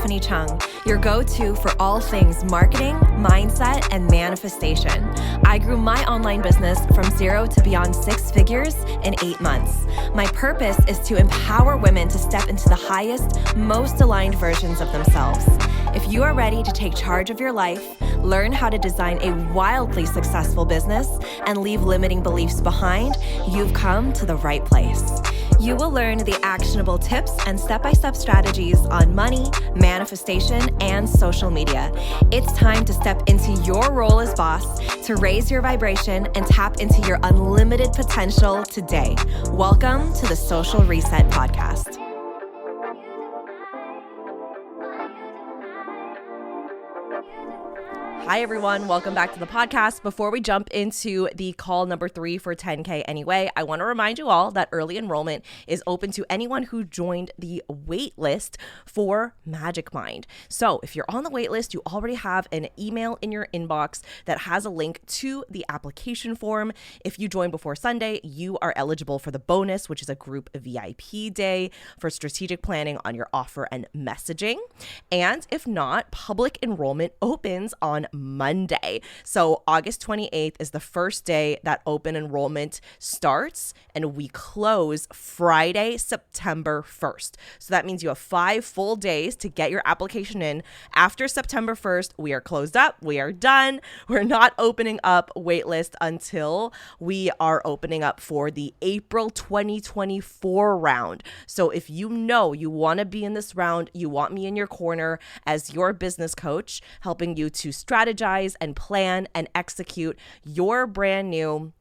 Tiffany Chung, your go-to for all things marketing, mindset, and manifestation. I grew my online business from 0 to beyond 6 figures in 8 months. My purpose is to empower women to step into the highest, most aligned versions of themselves. If you are ready to take charge of your life, learn how to design a wildly successful business, and leave limiting beliefs behind, you've come to the right place. You will learn the actionable tips and step-by-step strategies on money, manifestation, and social media. It's time to step into your role as boss, to raise your vibration and tap into your unlimited potential today. Welcome to the Social Reset Podcast. Hi, everyone. Welcome back to the podcast. Before we jump into the call number 3 for 10K anyway, I want to remind you all that early enrollment is open to anyone who joined the wait list for Magic Mind. So if you're on the wait list, you already have an email in your inbox that has a link to the application form. If you join before Sunday, you are eligible for the bonus, which is a group VIP day for strategic planning on your offer and messaging. And if not, public enrollment opens on Monday. So August 28th is the first day that open enrollment starts, and we close Friday, September 1st. So that means you have 5 full days to get your application in. After September 1st, we are closed up. We are done. We're not opening up waitlist until we are opening up for the April 2024 round. So if you know you want to be in this round, you want me in your corner as your business coach, helping you to strategize and plan and execute your brand new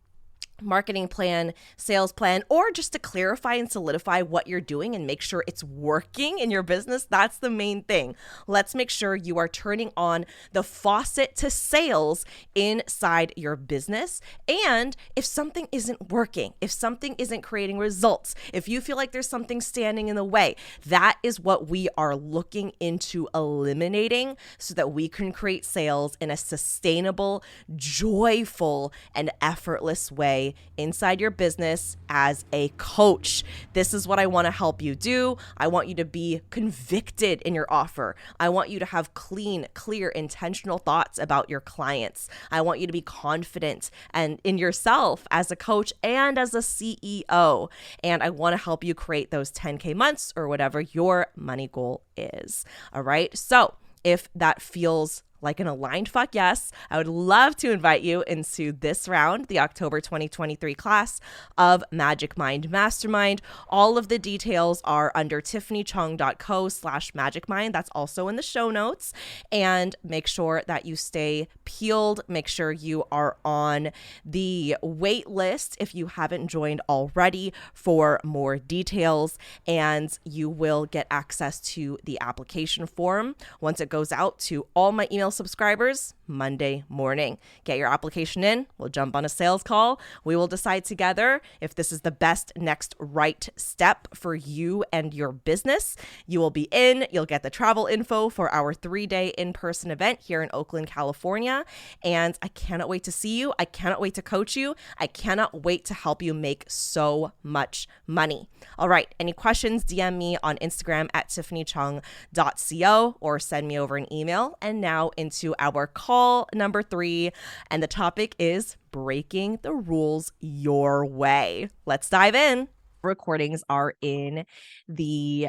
marketing plan, sales plan, or just to clarify and solidify what you're doing and make sure it's working in your business. That's the main thing. Let's make sure you are turning on the faucet to sales inside your business. And if something isn't working, if something isn't creating results, if you feel like there's something standing in the way, that is what we are looking into eliminating so that we can create sales in a sustainable, joyful, and effortless way inside your business as a coach. This is what I want to help you do. I want you to be convicted in your offer. I want you to have clean, clear, intentional thoughts about your clients. I want you to be confident and in yourself as a coach and as a CEO. And I want to help you create those 10K months or whatever your money goal is. All right. So if that feels like an aligned fuck yes, I would love to invite you into this round, the October 2023 class of Magic Mind Mastermind. All of the details are under tiffanychung.co/magicmind. That's also in the show notes. And make sure that you stay peeled. Make sure you are on the wait list if you haven't joined already for more details. And you will get access to the application form once it goes out to all my email subscribers Monday morning. Get your application in. We'll jump on a sales call. We will decide together if this is the best next right step for you and your business. You will be in. You'll get the travel info for our 3-day in-person event here in Oakland, California. And I cannot wait to see you. I cannot wait to coach you. I cannot wait to help you make so much money. All right. Any questions? DM me on Instagram at tiffanychung.co or send me over an email. And now into our call number 3, and the topic is breaking the rules your way. Let's dive in. Recordings are in the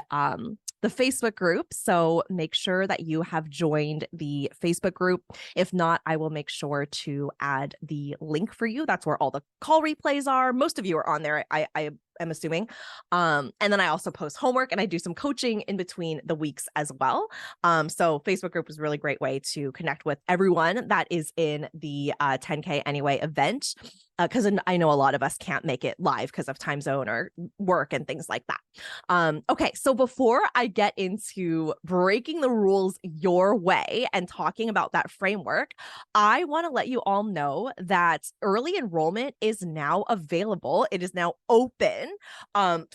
Facebook group, so make sure that you have joined the Facebook group. If not, I will make sure to add the link for you. That's where all the call replays are. Most of you are on there, I am assuming. And then I also post homework and I do some coaching in between the weeks as well. So Facebook group is a really great way to connect with everyone that is in the 10K Anyway event. Because I know a lot of us can't make it live because of time zone or work and things like that. Okay, so before I get into breaking the rules your way and talking about that framework, I want to let you all know that early enrollment is now available. It is now open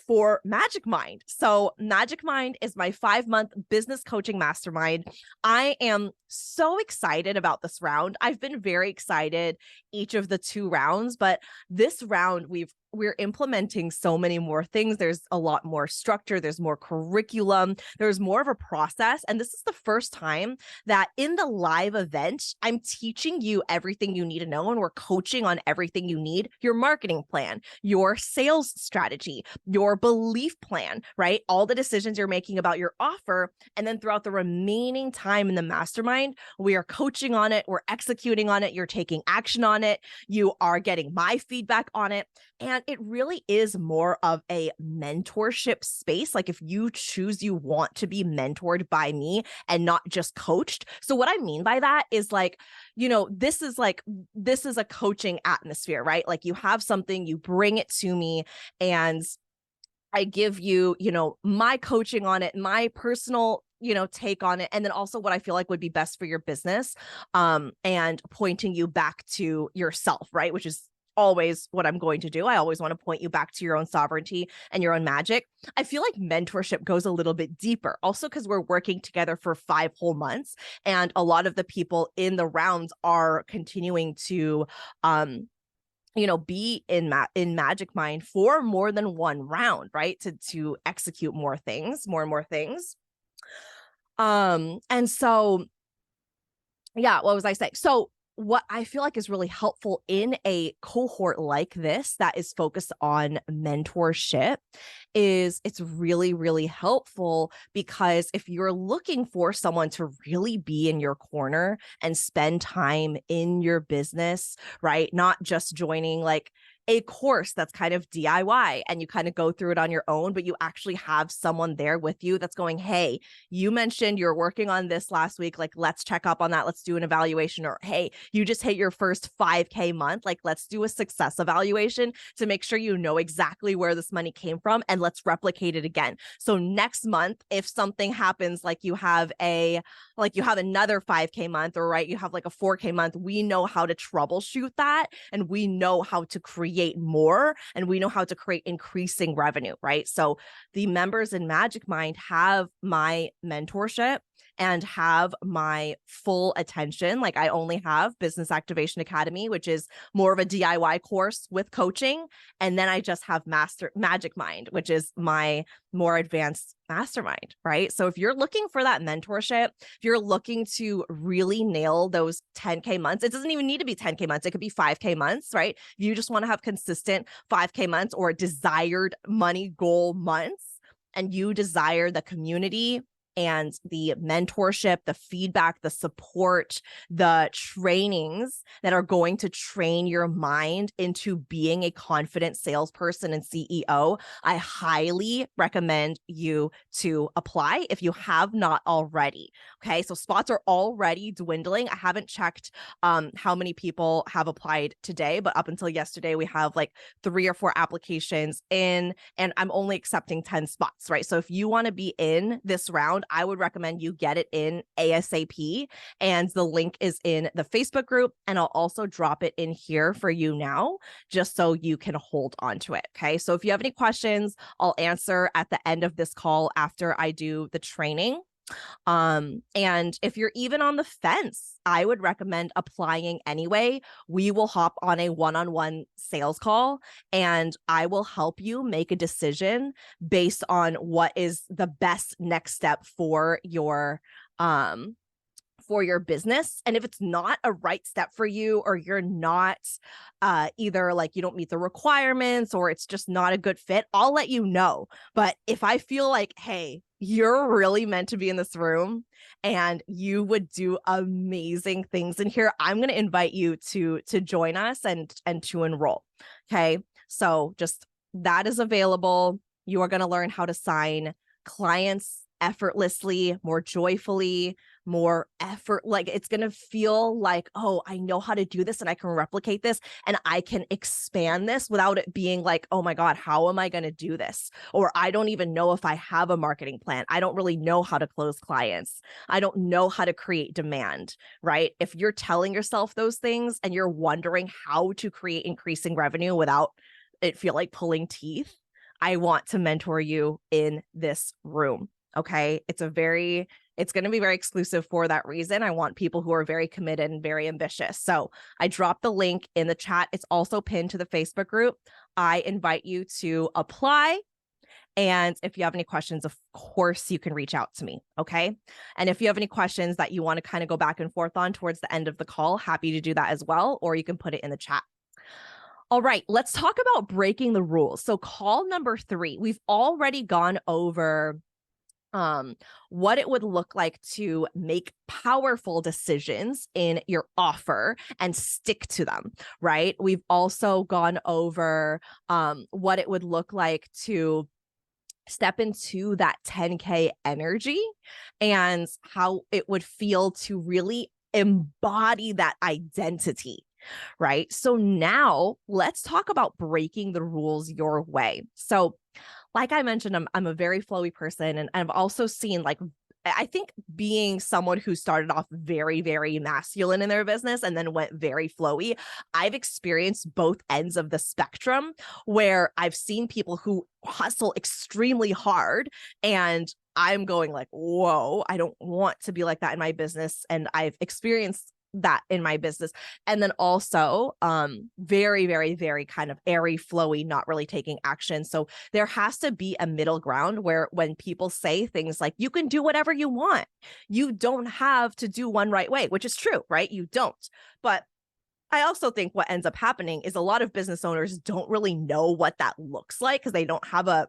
for Magic Mind. So Magic Mind is my 5-month business coaching mastermind. I am so excited about this round. I've been very excited each of the 2 rounds, but this round we've we're implementing so many more things. There's a lot more structure, there's more curriculum, there's more of a process. And this is the first time that in the live event, I'm teaching you everything you need to know, and we're coaching on everything you need: your marketing plan, your sales strategy, your belief plan, right? All the decisions you're making about your offer. And then throughout the remaining time in the mastermind, we are coaching on it, we're executing on it, you're taking action on it, you are getting my feedback on it. And it really is more of a mentorship space. Like, if you choose, you want to be mentored by me and not just coached. So what I mean by that is, like, this is a coaching atmosphere, right? Like, you have something, you bring it to me, and I give you, my coaching on it, my personal, take on it. And then also what I feel like would be best for your business, and pointing you back to yourself, right? Which is always what I'm going to do. I always want to point you back to your own sovereignty and your own magic. I feel like mentorship goes a little bit deeper, also because we're working together for 5 whole months. And a lot of the people in the rounds are continuing to, be in Magic Mind for more than one round, right? To execute more and more things. And so, yeah, what was I saying? So what I feel like is really helpful in a cohort like this that is focused on mentorship is it's really, really helpful, because if you're looking for someone to really be in your corner and spend time in your business, right? Not just joining like a course that's kind of DIY and you kind of go through it on your own, but you actually have someone there with you that's going, hey, you mentioned you're working on this last week. Like, let's check up on that. Let's do an evaluation. Or, hey, you just hit your first 5K month. Like, let's do a success evaluation to make sure you know exactly where this money came from, and let's replicate it again. So next month, if something happens, like you have another 5K month, or right, you have like a 4K month, we know how to troubleshoot that, and we know how to create more, and we know how to create increasing revenue, right? So the members in Magic Mind have my mentorship and have my full attention. Like, I only have Business Activation Academy, which is more of a DIY course with coaching. And then I just have Magic Mind, which is my more advanced mastermind, right? So if you're looking for that mentorship, if you're looking to really nail those 10K months, it doesn't even need to be 10K months. It could be 5K months, right? If you just want to have consistent 5K months or desired money goal months, and you desire the community and the mentorship, the feedback, the support, the trainings that are going to train your mind into being a confident salesperson and CEO, I highly recommend you to apply if you have not already. Okay, so spots are already dwindling. I haven't checked how many people have applied today, but up until yesterday, we have like 3 or 4 applications in, and I'm only accepting 10 spots, right? So if you want to be in this round, I would recommend you get it in ASAP. And the link is in the Facebook group. And I'll also drop it in here for you now, just so you can hold on to it. Okay. So if you have any questions, I'll answer at the end of this call after I do the training. And if you're even on the fence, I would recommend applying anyway. We will hop on a one-on-one sales call, and I will help you make a decision based on what is the best next step for your business. And if it's not a right step for you, or you're not either like you don't meet the requirements, or it's just not a good fit, I'll let you know. But if I feel like, hey, you're really meant to be in this room and you would do amazing things in here, I'm going to invite you to join us and to enroll. Okay. So just that is available. You are going to learn how to sign clients effortlessly, more joyfully, more effort. Like, it's going to feel like, oh, I know how to do this and I can replicate this and I can expand this without it being like, oh my God, how am I going to do this? Or I don't even know if I have a marketing plan. I don't really know how to close clients. I don't know how to create demand, right? If you're telling yourself those things and you're wondering how to create increasing revenue without it feel like pulling teeth, I want to mentor you in this room. Okay. It's a very It's going to be very exclusive for that reason. I want people who are very committed and very ambitious. So I dropped the link in the chat. It's also pinned to the Facebook group. I invite you to apply. And if you have any questions, of course, you can reach out to me. Okay. And if you have any questions that you want to kind of go back and forth on towards the end of the call, happy to do that as well. Or you can put it in the chat. All right, let's talk about breaking the rules. So call number 3, we've already gone over what it would look like to make powerful decisions in your offer and stick to them, right? We've also gone over what it would look like to step into that 10K energy and how it would feel to really embody that identity. Right. So now let's talk about breaking the rules your way. So, like I mentioned, I'm a very flowy person. And I've also seen, like, I think being someone who started off very, very masculine in their business and then went very flowy, I've experienced both ends of the spectrum where I've seen people who hustle extremely hard and I'm going like, whoa, I don't want to be like that in my business. And I've experienced that in my business. And then also very, very, very kind of airy, flowy, not really taking action. So there has to be a middle ground where when people say things like, you can do whatever you want, you don't have to do one right way, which is true, right? You don't. But I also think what ends up happening is a lot of business owners don't really know what that looks like because they don't have a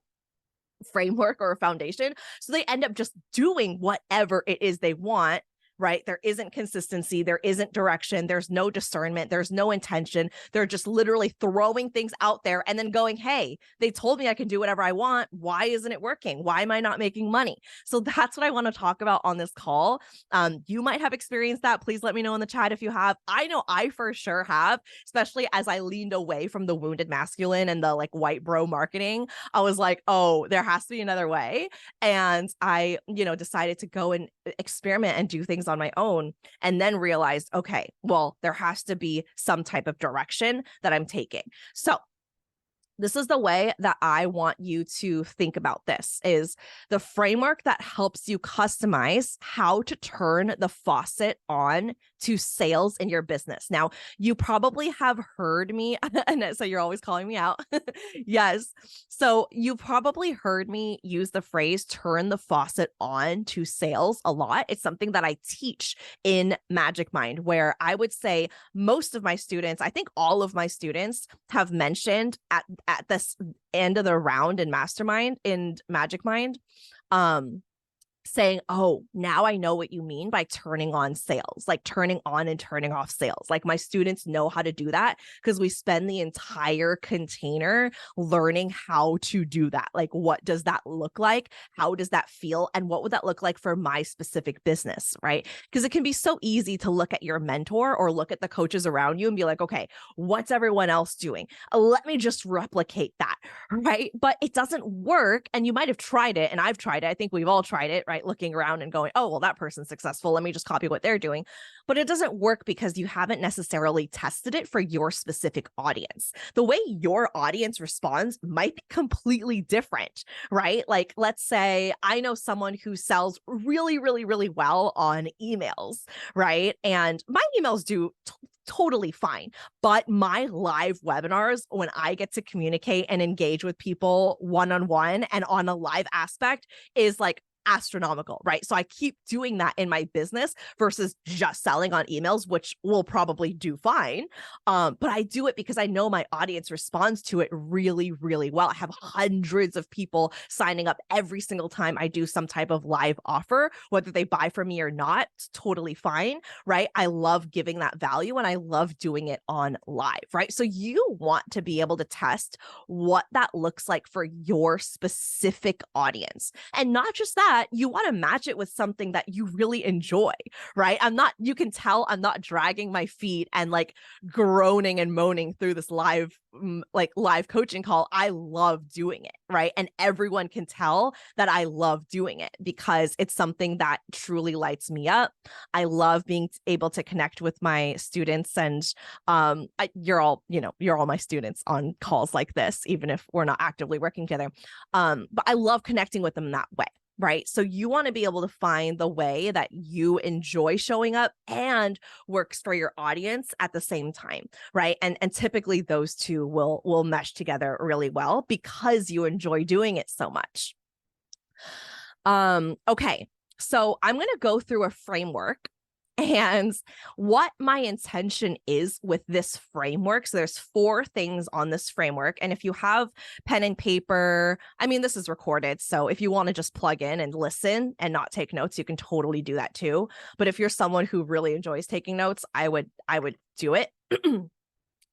framework or a foundation. So they end up just doing whatever it is they want. Right? There isn't consistency. There isn't direction. There's no discernment. There's no intention. They're just literally throwing things out there and then going, hey, they told me I can do whatever I want. Why isn't it working? Why am I not making money? So that's what I want to talk about on this call. You might have experienced that. Please let me know in the chat if you have. I know I for sure have, especially as I leaned away from the wounded masculine and the like white bro marketing. I was like, oh, there has to be another way. And I, decided to go and experiment and do things on my own, and then realized, okay, well, there has to be some type of direction that I'm taking. So this is the way that I want you to think about this, is the framework that helps you customize how to turn the faucet on to sales in your business. Now, you probably have heard me, and so you're always calling me out. Yes. So you probably heard me use the phrase turn the faucet on to sales a lot. It's something that I teach in Magic Mind, where I would say most of my students, I think all of my students have mentioned at this end of the round in Mastermind, in Magic Mind, saying, oh, now I know what you mean by turning on sales, like turning on and turning off sales. Like my students know how to do that because we spend the entire container learning how to do that. Like, what does that look like? How does that feel? And what would that look like for my specific business, right? Because it can be so easy to look at your mentor or look at the coaches around you and be like, okay, what's everyone else doing? Let me just replicate that, right? But it doesn't work. And you might have tried it, and I've tried it. I think we've all tried it, right? Looking around and going, oh, well, that person's successful. Let me just copy what they're doing. But it doesn't work because you haven't necessarily tested it for your specific audience. The way your audience responds might be completely different, right? Like, let's say I know someone who sells really, really, really well on emails, right? And my emails do totally fine. But my live webinars, when I get to communicate and engage with people one-on-one and on a live aspect, is like astronomical, right? So I keep doing that in my business versus just selling on emails, which will probably do fine. But I do it because I know my audience responds to it really, really well. I have hundreds of people signing up every single time I do some type of live offer, whether they buy from me or not, it's totally fine, right? I love giving that value and I love doing it on live, right? So you want to be able to test what that looks like for your specific audience. And not just that, you want to match it with something that you really enjoy, right? You can tell I'm not dragging my feet and like groaning and moaning through this live coaching call. I love doing it, right? And everyone can tell that I love doing it because it's something that truly lights me up. I love being able to connect with my students, and you're all my students on calls like this, even if we're not actively working together. But I love connecting with them that way. right? So you want to be able to find the way that you enjoy showing up and works for your audience at the same time, right? And typically those two will mesh together really well because you enjoy doing it so much. Okay. So I'm going to go through a framework and what my intention is with this framework. So there's 4 things on this framework. And if you have pen and paper, I mean, this is recorded. So if you want to just plug in and listen and not take notes, you can totally do that too. But if you're someone who really enjoys taking notes, I would do it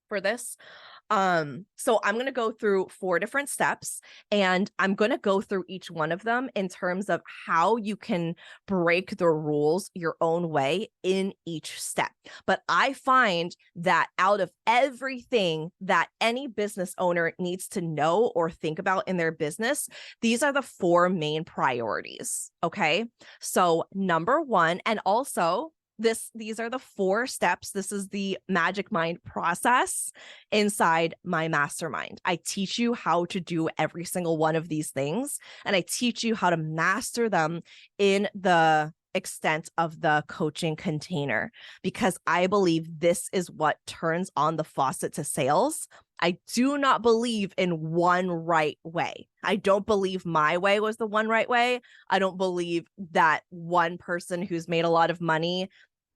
for this. So I'm going to go through 4 different steps, and I'm going to go through each one of them in terms of how you can break the rules your own way in each step. But I find that out of everything that any business owner needs to know or think about in their business, these are the 4 main priorities. Okay. So number 1, and also these are the 4 steps. This is the Magic Mind process inside my mastermind. I teach you how to do every single one of these things, and I teach you how to master them in the extent of the coaching container, because I believe this is what turns on the faucet to sales. I do not believe in one right way. I don't believe my way was the one right way. I don't believe that one person who's made a lot of money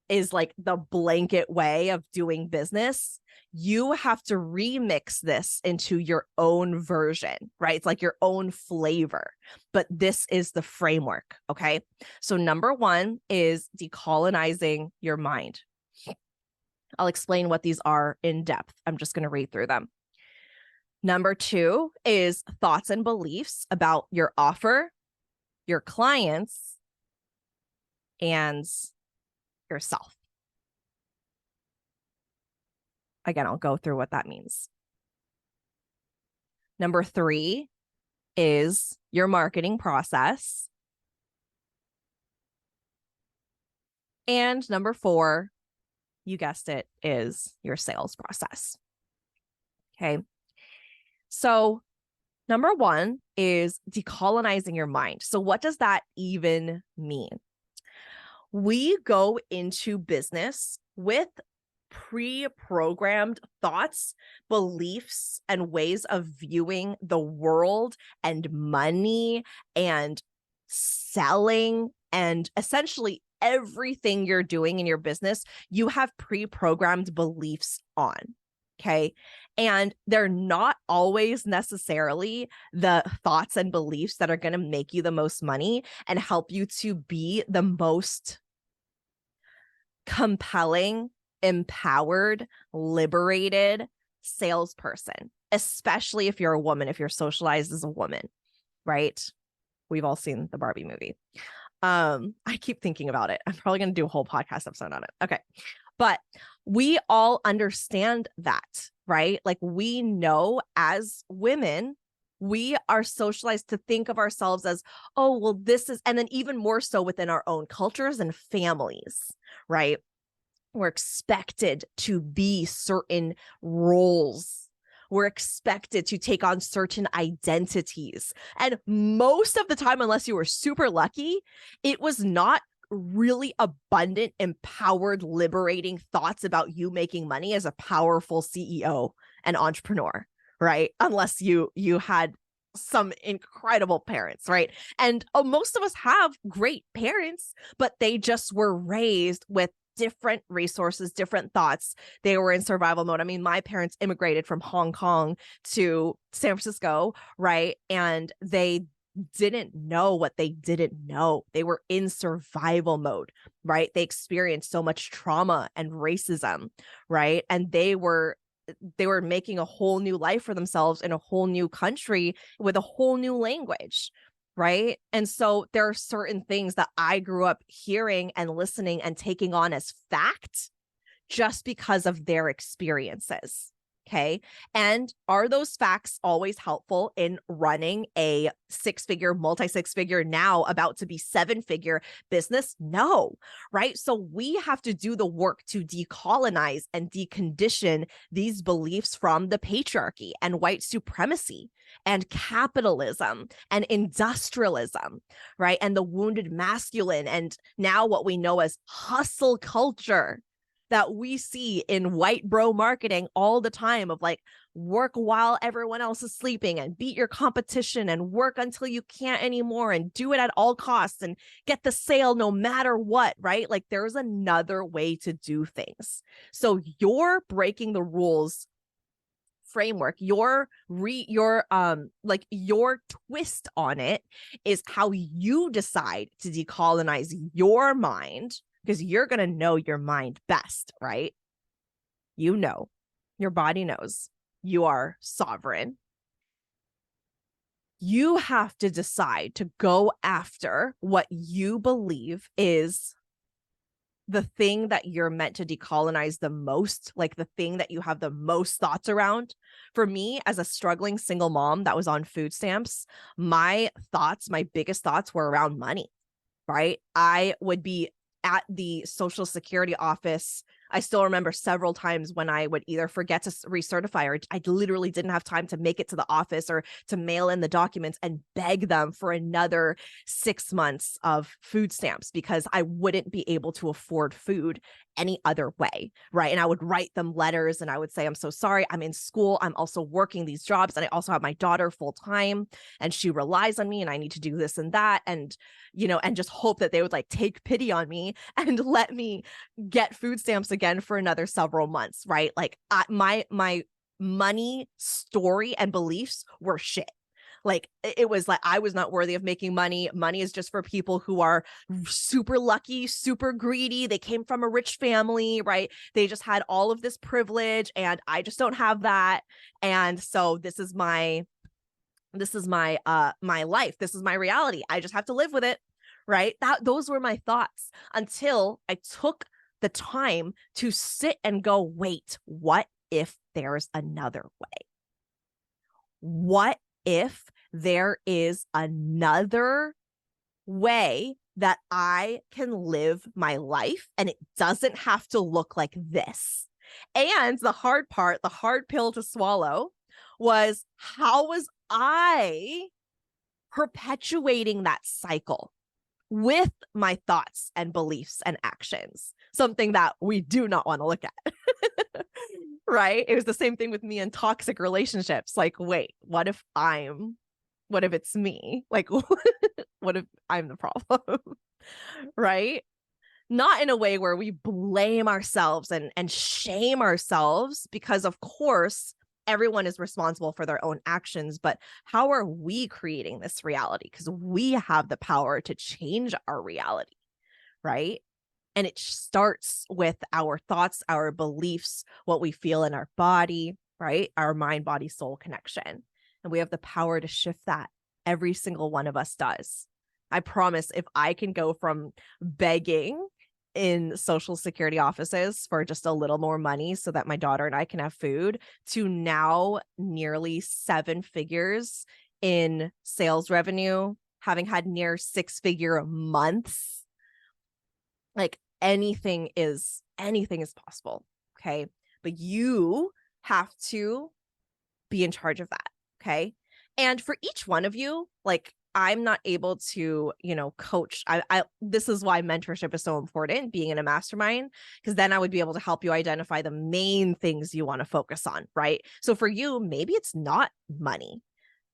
is like the blanket way of doing business. You have to remix this into your own version, right? It's like your own flavor, but this is the framework. Okay. So number 1 is decolonizing your mind. I'll explain what these are in depth. I'm just going to read through them. Number 2 is thoughts and beliefs about your offer, your clients, and yourself. Again, I'll go through what that means. Number 3 is your marketing process. And number 4, you guessed it, is your sales process. Okay. So number 1 is decolonizing your mind. So what does that even mean? We go into business with pre-programmed thoughts, beliefs, and ways of viewing the world and money and selling, and essentially everything you're doing in your business, you have pre-programmed beliefs on. Okay. And they're not always necessarily the thoughts and beliefs that are going to make you the most money and help you to be the most compelling, empowered, liberated salesperson, especially if you're a woman, if you're socialized as a woman, right? We've all seen the Barbie movie. I keep thinking about it. I'm probably going to do a whole podcast episode on it. Okay. But we all understand that, right? Like, we know as women, we are socialized to think of ourselves as, oh, well, this is, and then even more so within our own cultures and families, right? We're expected to be certain roles. We're expected to take on certain identities. And most of the time, unless you were super lucky, it was not really abundant, empowered, liberating thoughts about you making money as a powerful CEO and entrepreneur, right? Unless you had some incredible parents, right? And most of us have great parents, but they just were raised with different resources, different thoughts. They were in survival mode. I mean, my parents immigrated from Hong Kong to San Francisco, right? And they didn't know what they didn't know. They were in survival mode, right? They experienced so much trauma and racism, right? And they were making a whole new life for themselves in a whole new country with a whole new language, right? And so there are certain things that I grew up hearing and listening and taking on as fact just because of their experiences. Okay. And are those facts always helpful in running a 6-figure, multi-6-figure, now about to be 7-figure business? No. Right. So we have to do the work to decolonize and decondition these beliefs from the patriarchy and white supremacy and capitalism and industrialism, right? And the wounded masculine, and now what we know as hustle culture that we see in white bro marketing all the time of like work while everyone else is sleeping and beat your competition and work until you can't anymore and do it at all costs and get the sale no matter what, right? Like there's another way to do things. So you're breaking the rules framework, your twist on it is how you decide to decolonize your mind, because you're going to know your mind best, right? You know, your body knows you are sovereign. You have to decide to go after what you believe is the thing that you're meant to decolonize the most, like the thing that you have the most thoughts around. For me, as a struggling single mom that was on food stamps, my biggest thoughts were around money, right? I would be at the Social Security office. I still remember several times when I would either forget to recertify or I literally didn't have time to make it to the office or to mail in the documents and beg them for another 6 months of food stamps because I wouldn't be able to afford food any other way, right? And I would write them letters and I would say, I'm so sorry, I'm in school, I'm also working these jobs, and I also have my daughter full time and she relies on me and I need to do this and that. And, and just hope that they would like take pity on me and let me get food stamps again for another several months, right? Like my money story and beliefs were shit. Like it was like I was not worthy of making money. Money is just for people who are super lucky, super greedy. They came from a rich family, right? They just had all of this privilege and I just don't have that. And so this is my my life. This is my reality. I just have to live with it, right? Those were my thoughts until I took the time to sit and go, wait, what if there's another way? What if there is another way that I can live my life and it doesn't have to look like this? And the hard part, the hard pill to swallow was, how was I perpetuating that cycle with my thoughts and beliefs and actions? Something that we do not want to look at. Right? It was the same thing with me in toxic relationships. Like, wait, what if it's me? Like, what if I'm the problem? Right? Not in a way where we blame ourselves and shame ourselves, because of course, everyone is responsible for their own actions, but how are we creating this reality? Because we have the power to change our reality, right? And it starts with our thoughts, our beliefs, what we feel in our body, right? Our mind, body, soul connection. And we have the power to shift that. Every single one of us does. I promise, if I can go from begging in Social Security offices for just a little more money so that my daughter and I can have food, to now nearly 7 figures in sales revenue, having had near 6-figure months, like anything is possible. Okay. But you have to be in charge of that. Okay. And for each one of you, like, I'm not able to, coach. This is why mentorship is so important, being in a mastermind, because then I would be able to help you identify the main things you want to focus on. Right. So for you, maybe it's not money.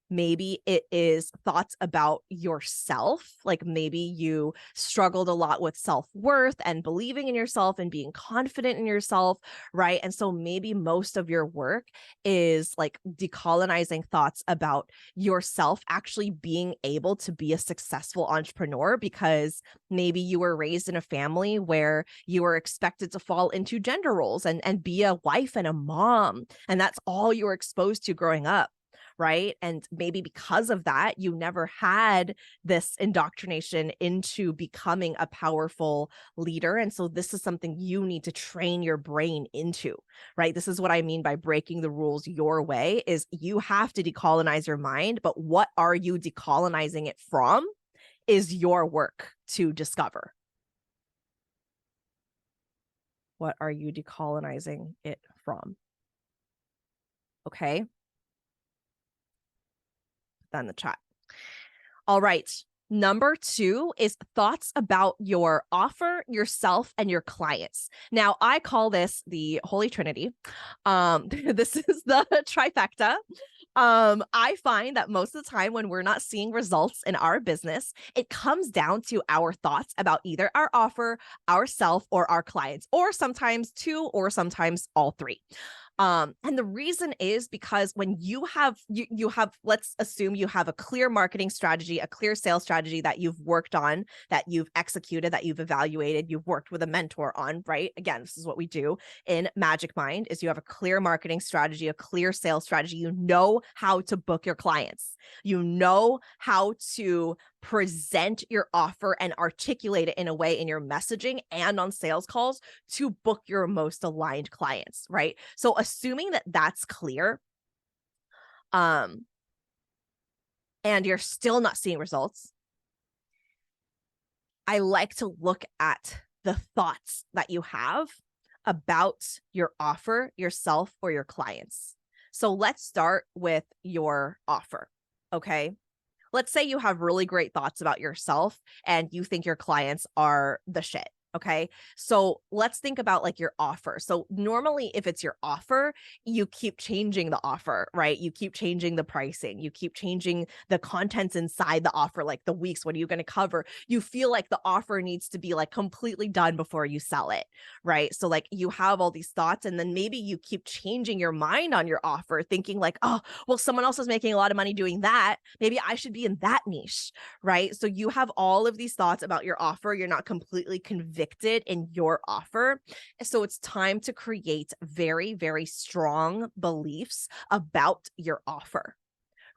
Maybe it is thoughts about yourself. Like maybe you struggled a lot with self-worth and believing in yourself and being confident in yourself, right? And so maybe most of your work is like decolonizing thoughts about yourself actually being able to be a successful entrepreneur, because maybe you were raised in a family where you were expected to fall into gender roles and be a wife and a mom. And that's all you were exposed to growing up. Right. And maybe because of that, you never had this indoctrination into becoming a powerful leader. And so this is something you need to train your brain into, right? This is what I mean by breaking the rules your way, is you have to decolonize your mind. But what are you decolonizing it from is your work to discover. What are you decolonizing it from? Okay. that in the chat. All right. Number 2 is thoughts about your offer, yourself, and your clients. Now, I call this the Holy Trinity. This is the trifecta. I find that most of the time when we're not seeing results in our business, it comes down to our thoughts about either our offer, ourself, or our clients, or sometimes 2, or sometimes all 3. And the reason is because when you have, let's assume you have a clear marketing strategy, a clear sales strategy that you've worked on, that you've executed, that you've evaluated, you've worked with a mentor on, right? Again, this is what we do in Magic Mind is you have a clear marketing strategy, a clear sales strategy. You know how to book your clients. You know how to present your offer and articulate it in a way in your messaging and on sales calls to book your most aligned clients, right? So assuming that that's clear, and you're still not seeing results, I like to look at the thoughts that you have about your offer, yourself, or your clients. So let's start with your offer, okay? Let's say you have really great thoughts about yourself and you think your clients are the shit. Okay. So let's think about like your offer. So normally if it's your offer, you keep changing the offer, right? You keep changing the pricing. You keep changing the contents inside the offer, like the weeks, what are you going to cover? You feel like the offer needs to be like completely done before you sell it, right? So like you have all these thoughts and then maybe you keep changing your mind on your offer, thinking like, oh, well, someone else is making a lot of money doing that. Maybe I should be in that niche, right? So you have all of these thoughts about your offer. You're not completely convicted in your offer. So it's time to create very, very strong beliefs about your offer,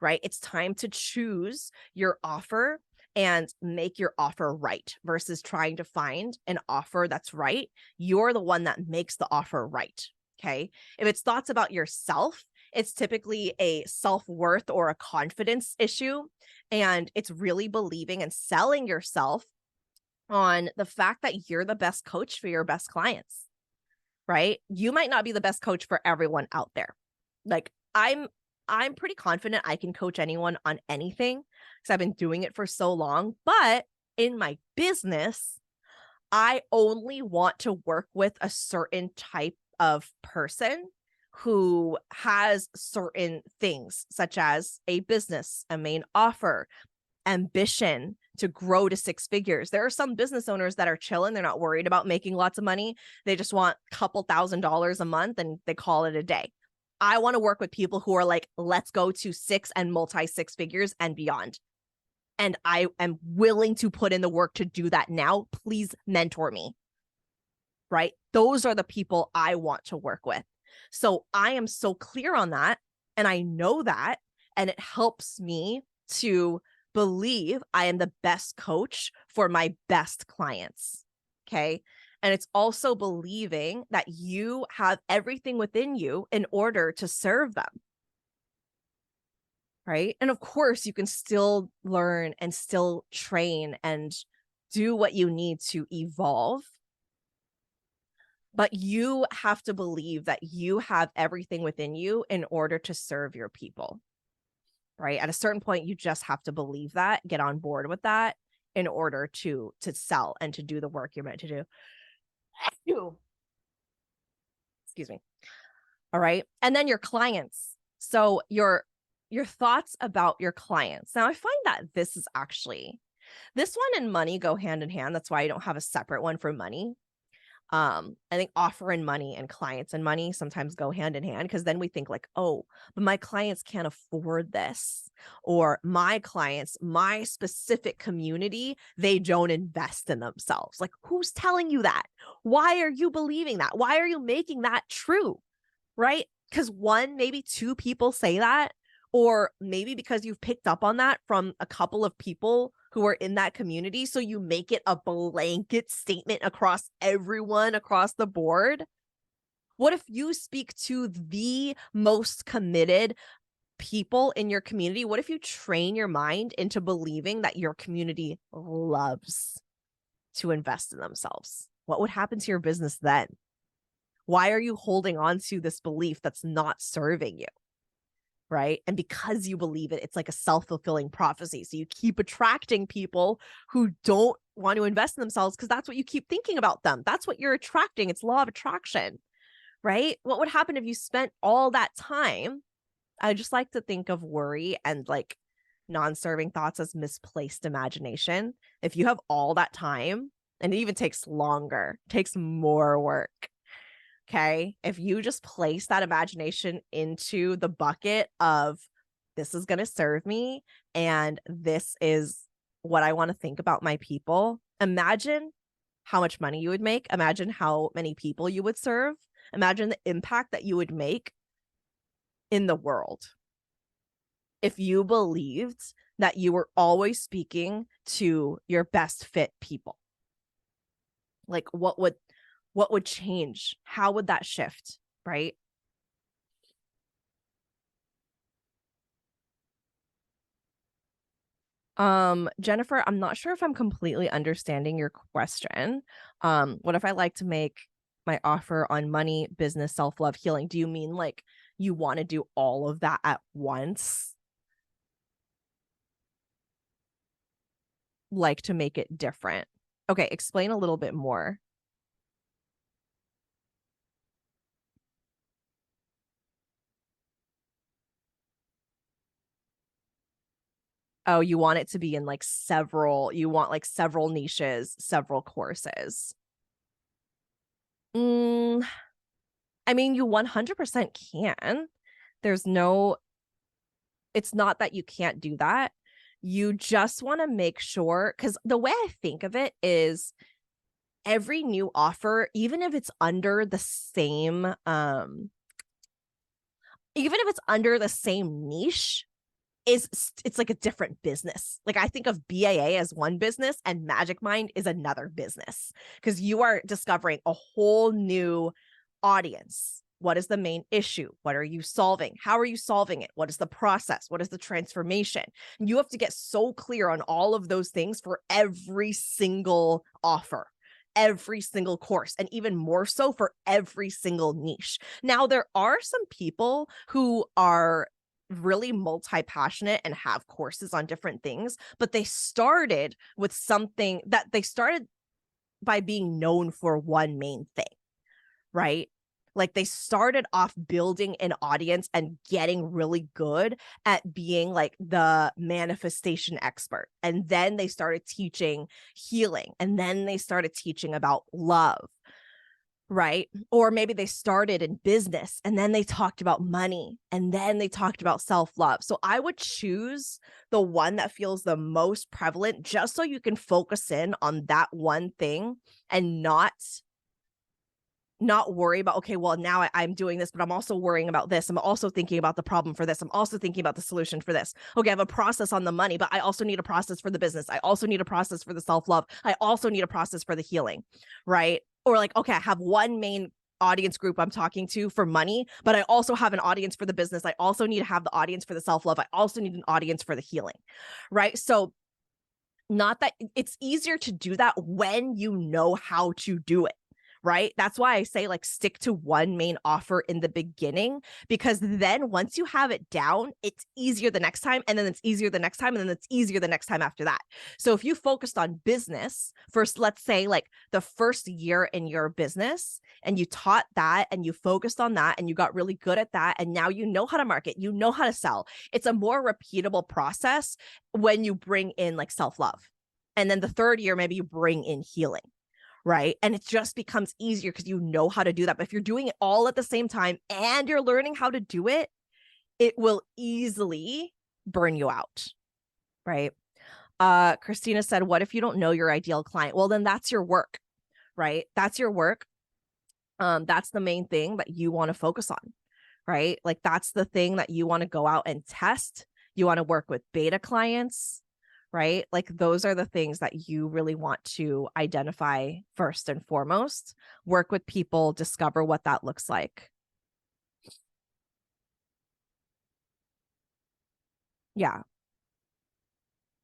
right? It's time to choose your offer and make your offer right versus trying to find an offer that's right. You're the one that makes the offer right. Okay. If it's thoughts about yourself, it's typically a self-worth or a confidence issue. And it's really believing and selling yourself on the fact that you're the best coach for your best clients, right? You might not be the best coach for everyone out there. Like I'm pretty confident I can coach anyone on anything because I've been doing it for so long. But in my business, I only want to work with a certain type of person who has certain things, such as a business, a main offer, ambition to grow to 6 figures. There are some business owners that are chilling. They're not worried about making lots of money. They just want a couple $1,000s a month and they call it a day. I want to work with people who are like, let's go to 6 and multi 6 figures and beyond. And I am willing to put in the work to do that now. Please mentor me, right? Those are the people I want to work with. So I am so clear on that. And I know that. And it helps me to believe I am the best coach for my best clients. Okay. And it's also believing that you have everything within you in order to serve them. Right. And of course, you can still learn and still train and do what you need to evolve. But you have to believe that you have everything within you in order to serve your people. Right. At a certain point, you just have to believe that, get on board with that in order to sell and to do the work you're meant to do. Excuse me. All right. And then your clients. So your thoughts about your clients. Now, I find that this one and money go hand in hand. That's why I don't have a separate one for money. I think offer and money and clients and money sometimes go hand in hand because then we think like, oh, but my clients can't afford this, or my clients, my specific community, they don't invest in themselves. Like, who's telling you that? Why are you believing that? Why are you making that true? Right? Because maybe 2 people say that, or maybe because you've picked up on that from a couple of people who are in that community. So you make it a blanket statement across everyone across the board. What if you speak to the most committed people in your community? What if you train your mind into believing that your community loves to invest in themselves? What would happen to your business then? Why are you holding on to this belief that's not serving you? right? And because you believe it, it's like a self-fulfilling prophecy. So you keep attracting people who don't want to invest in themselves because that's what you keep thinking about them. That's what you're attracting. It's law of attraction, right? What would happen if you spent all that time? I just like to think of worry and like non-serving thoughts as misplaced imagination. If you have all that time, and it even takes longer, takes more work. Okay. If you just place that imagination into the bucket of this is going to serve me and this is what I want to think about my people, imagine how much money you would make. Imagine how many people you would serve. Imagine the impact that you would make in the world if you believed that you were always speaking to your best fit people. Like what would change? How would that shift, right? Jennifer, I'm not sure if I'm completely understanding your question. What if I like to make my offer on money, business, self-love, healing? Do you mean like you want to do all of that at once? Like to make it different? Okay, explain a little bit more. Oh, you want it to be in like you want like several niches, several courses. Mm, I mean, you 100% can. There's no, it's not that you can't do that. You just want to make sure, because the way I think of it is every new offer, even if it's under the same, even if it's under the same niche, it's like a different business. Like I think of BAA as one business and Magic Mind is another business because you are discovering a whole new audience. What is the main issue? What are you solving? How are you solving it? What is the process? What is the transformation? You have to get so clear on all of those things for every single offer, every single course, and even more so for every single niche. Now, there are some people who are really multi-passionate and have courses on different things, but they started with something that they started by being known for one main thing, right? Like they started off building an audience and getting really good at being like the manifestation expert. And then they started teaching healing. And then they started teaching about love, right? Or maybe they started in business and then they talked about money and then they talked about self-love. So I would choose the one that feels the most prevalent just so you can focus in on that one thing and not worry about, okay, well, now I'm doing this, but I'm also worrying about this. I'm also thinking about the problem for this. I'm also thinking about the solution for this. Okay, I have a process on the money, but I also need a process for the business. I also need a process for the self-love. I also need a process for the healing, right? Or like, okay, I have one main audience group I'm talking to for money, but I also have an audience for the business. I also need to have the audience for the self-love. I also need an audience for the healing, right? So not that it's easier to do that when you know how to do it, right? That's why I say like stick to one main offer in the beginning, because then once you have it down, it's easier the next time, and then it's easier the next time, and then it's easier the next time after that. So if you focused on business first, let's say like the first year in your business, and you taught that and you focused on that and you got really good at that, and now you know how to market, you know how to sell. It's a more repeatable process when you bring in like self-love. And then the third year, maybe you bring in healing, right? And it just becomes easier because you know how to do that. But if you're doing it all at the same time and you're learning how to do it, it will easily burn you out, right? Christina said, what if you don't know your ideal client? Well, then that's your work, right? That's your work. That's the main thing that you want to focus on, right? Like that's the thing that you want to go out and test. You want to work with beta clients, right? Like those are the things that you really want to identify first and foremost. Work with people, discover what that looks like. Yeah.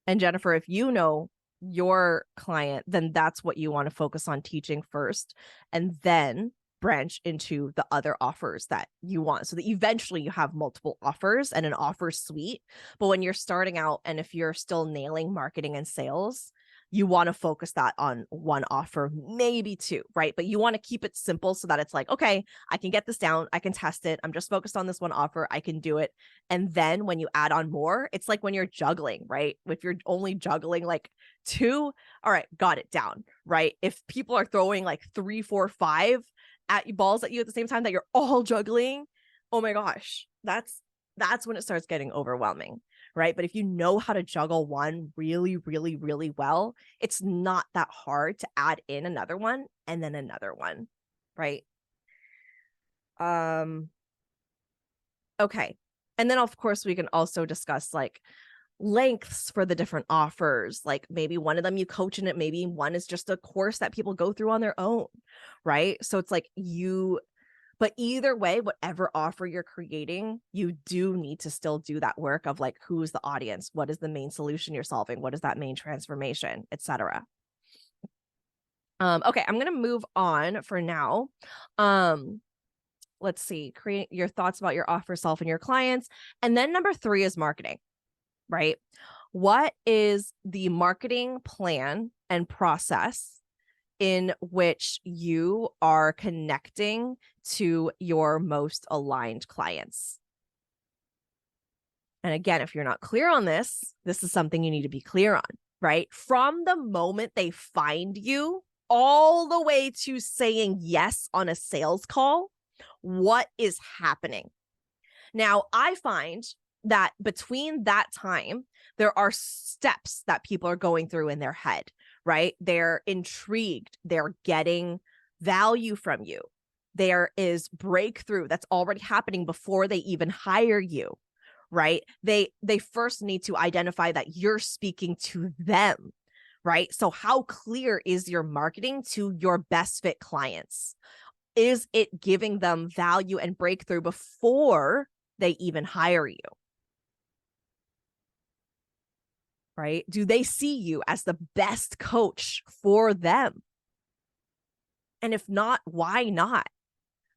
And Jennifer, if you know your client, then that's what you want to focus on teaching first, and then branch into the other offers that you want, so that eventually you have multiple offers and an offer suite. But when you're starting out, and if you're still nailing marketing and sales, you want to focus that on one offer, maybe two, right? But you want to keep it simple so that it's like, okay, I can get this down, I can test it, I'm just focused on this one offer, I can do it. And then when you add on more, it's like when you're juggling, right? If you're only juggling like two, all right, got it down, right? If people are throwing like 3, 4, 5 balls at you at the same time that you're all juggling, oh my gosh, that's when it starts getting overwhelming, right? But if you know how to juggle one really, really, really well, it's not that hard to add in another one and then another one, right? Okay. And then of course we can also discuss like lengths for the different offers. Like maybe one of them you coach in it, maybe one is just a course that people go through on their own, right? So it's like but either way, whatever offer you're creating, you do need to still do that work of like, who's the audience? What is the main solution you're solving? What is that main transformation, etc. Okay, I'm going to move on for now. Let's see, create your thoughts about your offer self and your clients. And then number 3 is marketing, right? What is the marketing plan and process in which you are connecting to your most aligned clients? And again, if you're not clear on this, this is something you need to be clear on, right? From the moment they find you all the way to saying yes on a sales call, what is happening? Now, I find that between that time, there are steps that people are going through in their head, right? They're intrigued. They're getting value from you. There is breakthrough that's already happening before they even hire you, right? They first need to identify that you're speaking to them, right? So how clear is your marketing to your best fit clients? Is it giving them value and breakthrough before they even hire you? Right? Do they see you as the best coach for them? And if not, why not?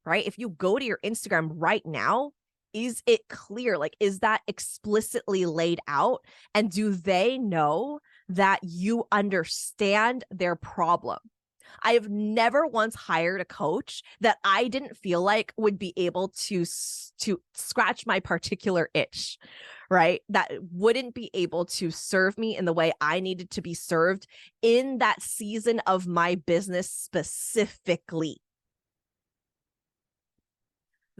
Right? If you go to your Instagram right now, is it clear? Like, is that explicitly laid out? And do they know that you understand their problem? I have never once hired a coach that I didn't feel like would be able to scratch my particular itch, right? That wouldn't be able to serve me in the way I needed to be served in that season of my business specifically.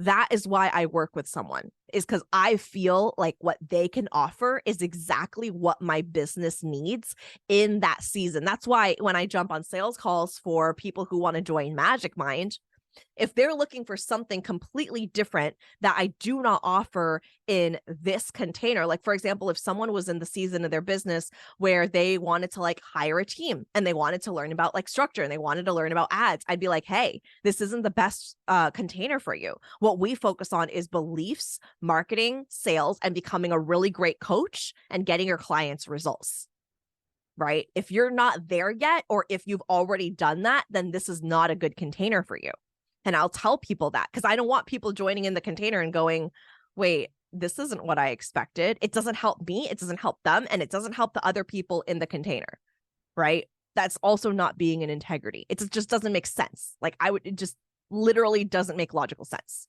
That is why I work with someone, is because I feel like what they can offer is exactly what my business needs in that season. That's why when I jump on sales calls for people who want to join Magic Mind, if they're looking for something completely different that I do not offer in this container, like for example, if someone was in the season of their business where they wanted to like hire a team and they wanted to learn about like structure and they wanted to learn about ads, I'd be like, hey, this isn't the best container for you. What we focus on is beliefs, marketing, sales, and becoming a really great coach and getting your clients results. Right? If you're not there yet, or if you've already done that, then this is not a good container for you. And I'll tell people that because I don't want people joining in the container and going, wait, this isn't what I expected. It doesn't help me. It doesn't help them. And it doesn't help the other people in the container. Right? That's also not being in integrity. It just doesn't make sense. Like it just literally doesn't make logical sense.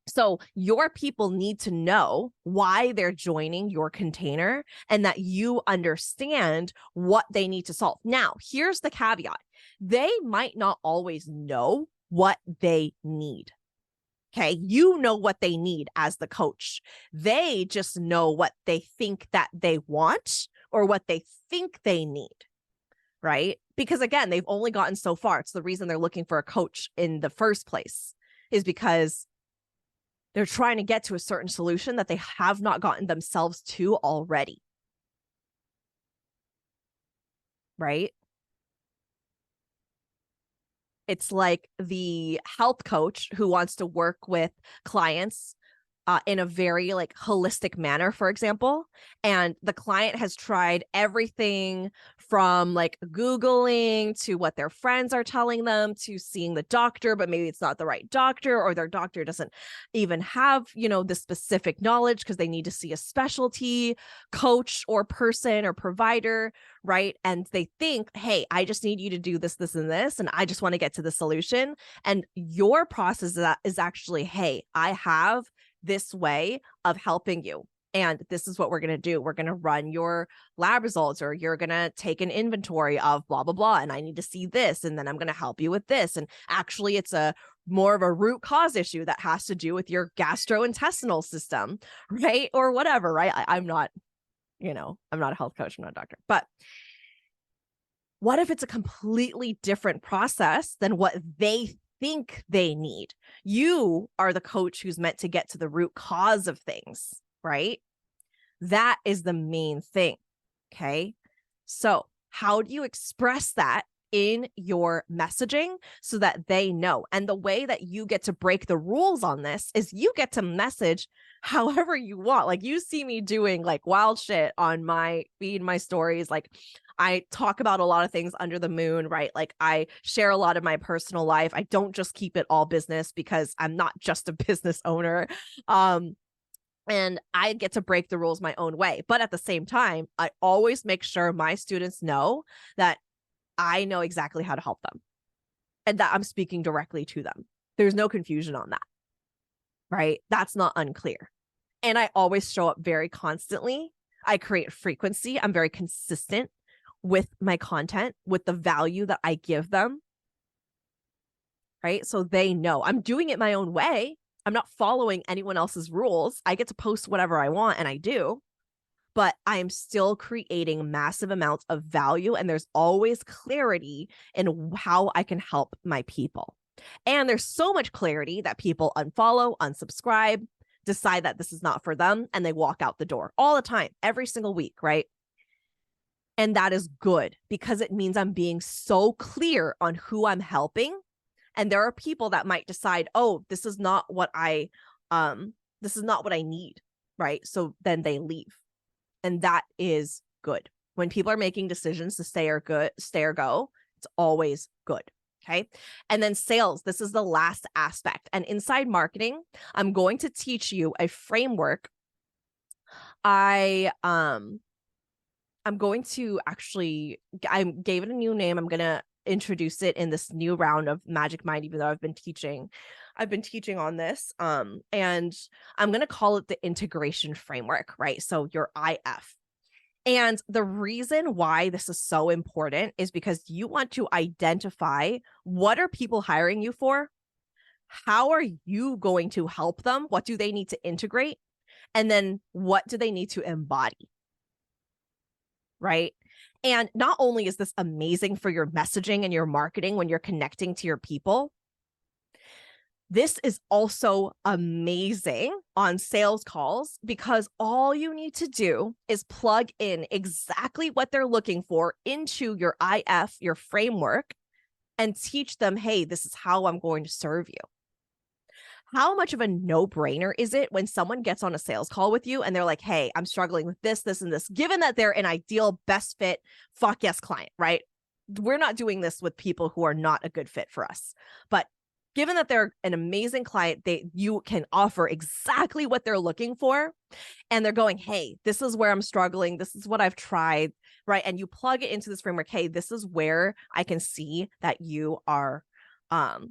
So your people need to know why they're joining your container and that you understand what they need to solve. Now, here's the caveat. They might not always know what they need. Okay, you know what they need as the coach. They just know what they think that they want or what they think they need, right? Because again, they've only gotten so far. It's the reason they're looking for a coach in the first place, is because they're trying to get to a certain solution that they have not gotten themselves to already. Right? It's like the health coach who wants to work with clients in a very like holistic manner, for example, and the client has tried everything from like Googling to what their friends are telling them to seeing the doctor, but maybe it's not the right doctor, or their doctor doesn't even have, the specific knowledge because they need to see a specialty coach or person or provider, right? And they think, hey, I just need you to do this, this, and this, and I just want to get to the solution. And your process is actually, hey, I have this way of helping you. And this is what we're going to do. We're going to run your lab results, or you're going to take an inventory of blah, blah, blah. And I need to see this. And then I'm going to help you with this. And actually, it's a more of a root cause issue that has to do with your gastrointestinal system, right? Or whatever, right? I'm not a health coach. I'm not a doctor. But what if it's a completely different process than what they think they need? You are the coach who's meant to get to the root cause of things, right? That is the main thing. Okay. So how do you express that in your messaging so that they know? And the way that you get to break the rules on this is you get to message however you want. Like, you see me doing like wild shit on my feed, my stories. Like, I talk about a lot of things under the moon, right? Like, I share a lot of my personal life. I don't just keep it all business because I'm not just a business owner. And I get to break the rules my own way. But at the same time, I always make sure my students know that I know exactly how to help them and that I'm speaking directly to them. There's no confusion on that, right? That's not unclear. And I always show up very constantly. I create frequency. I'm very consistent with my content, with the value that I give them, right? So they know I'm doing it my own way. I'm not following anyone else's rules. I get to post whatever I want, and I do, but I am still creating massive amounts of value. And there's always clarity in how I can help my people. And there's so much clarity that people unfollow, unsubscribe, decide that this is not for them, and they walk out the door all the time, every single week, right? And that is good because it means I'm being so clear on who I'm helping. And there are people that might decide, oh, this is not what I need, right? So then they leave. And that is good. When people are making decisions to stay or go, it's always good. Okay. And then sales, this is the last aspect. And inside marketing, I'm going to teach you a framework. I'm going to I gave it a new name. I'm going to introduce it in this new round of Magic Mind, even though I've been teaching on this. And I'm going to call it the integration framework, right? So your IF. And the reason why this is so important is because you want to identify what are people hiring you for? How are you going to help them? What do they need to integrate? And then what do they need to embody? Right? And not only is this amazing for your messaging and your marketing when you're connecting to your people, this is also amazing on sales calls because all you need to do is plug in exactly what they're looking for into your IF, your framework, and teach them, hey, this is how I'm going to serve you. How much of a no-brainer is it when someone gets on a sales call with you and they're like, hey, I'm struggling with this, this, and this, given that they're an ideal best fit, fuck yes client, right? We're not doing this with people who are not a good fit for us. But given that they're an amazing client, you can offer exactly what they're looking for. And they're going, hey, this is where I'm struggling. This is what I've tried, right? And you plug it into this framework. Hey, this is where I can see that you are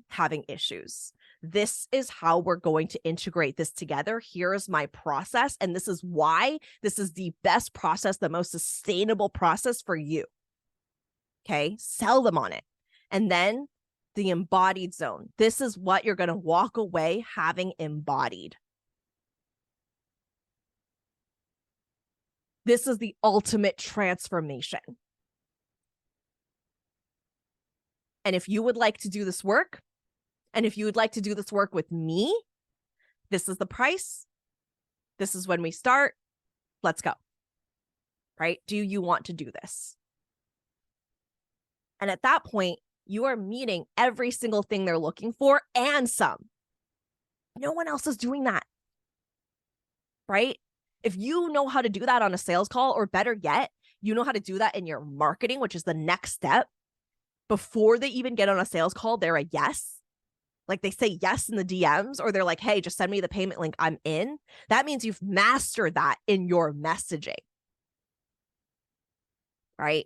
having issues. This is how we're going to integrate this together. Here's my process. And this is why this is the best process, the most sustainable process for you. Okay. Sell them on it. And then the embodied zone. This is what you're going to walk away having embodied. This is the ultimate transformation. And if you would like to do this work, and if you would like to do this work with me, this is the price. This is when we start. Let's go. Right? Do you want to do this? And at that point, you are meeting every single thing they're looking for and some. No one else is doing that. Right? If you know how to do that on a sales call, or better yet, You know how to do that in your marketing, which is the next step. Before they even get on a sales call, they're a yes. Like they say yes in the DMs, or they're like, hey, just send me the payment link, I'm in. That means you've mastered that in your messaging, right?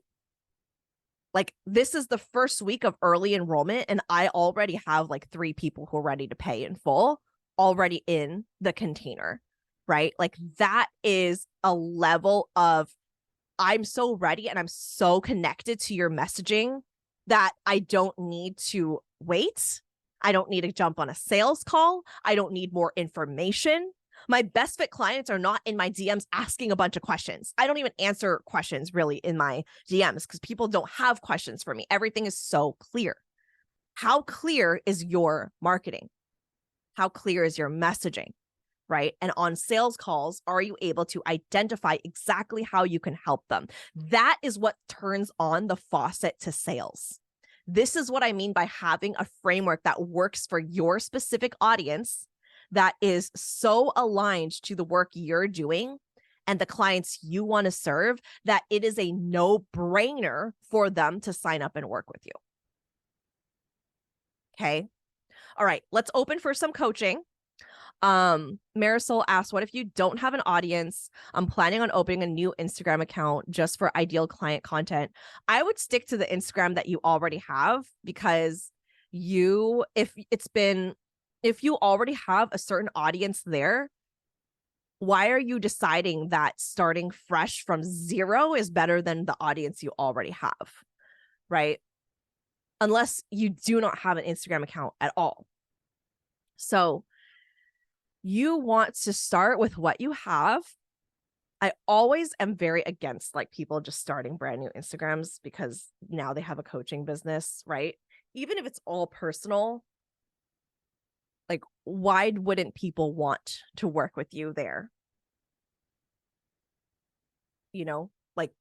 Like this is the first week of early enrollment, and I already have like 3 people who are ready to pay in full already in the container, right? Like that is a level of I'm so ready and I'm so connected to your messaging that I don't need to wait. I don't need to jump on a sales call. I don't need more information. My best fit clients are not in my DMs asking a bunch of questions. I don't even answer questions really in my DMs because people don't have questions for me. Everything is so clear. How clear is your marketing? How clear is your messaging? Right? And on sales calls, are you able to identify exactly how you can help them? That is what turns on the faucet to sales. This is what I mean by having a framework that works for your specific audience, that is so aligned to the work you're doing and the clients you want to serve, that it is a no-brainer for them to sign up and work with you. Okay. All right. Let's open for some coaching. Marisol asked, what if you don't have an audience? I'm planning on opening a new Instagram account just for ideal client content. I would stick to the Instagram that you already have, because if you already have a certain audience there, why are you deciding that starting fresh from zero is better than the audience you already have, right? Unless you do not have an Instagram account at all. So you want to start with what you have. I always am very against like people just starting brand new Instagrams because now they have a coaching business, right? Even if it's all personal, like why wouldn't people want to work with you there? You know, like,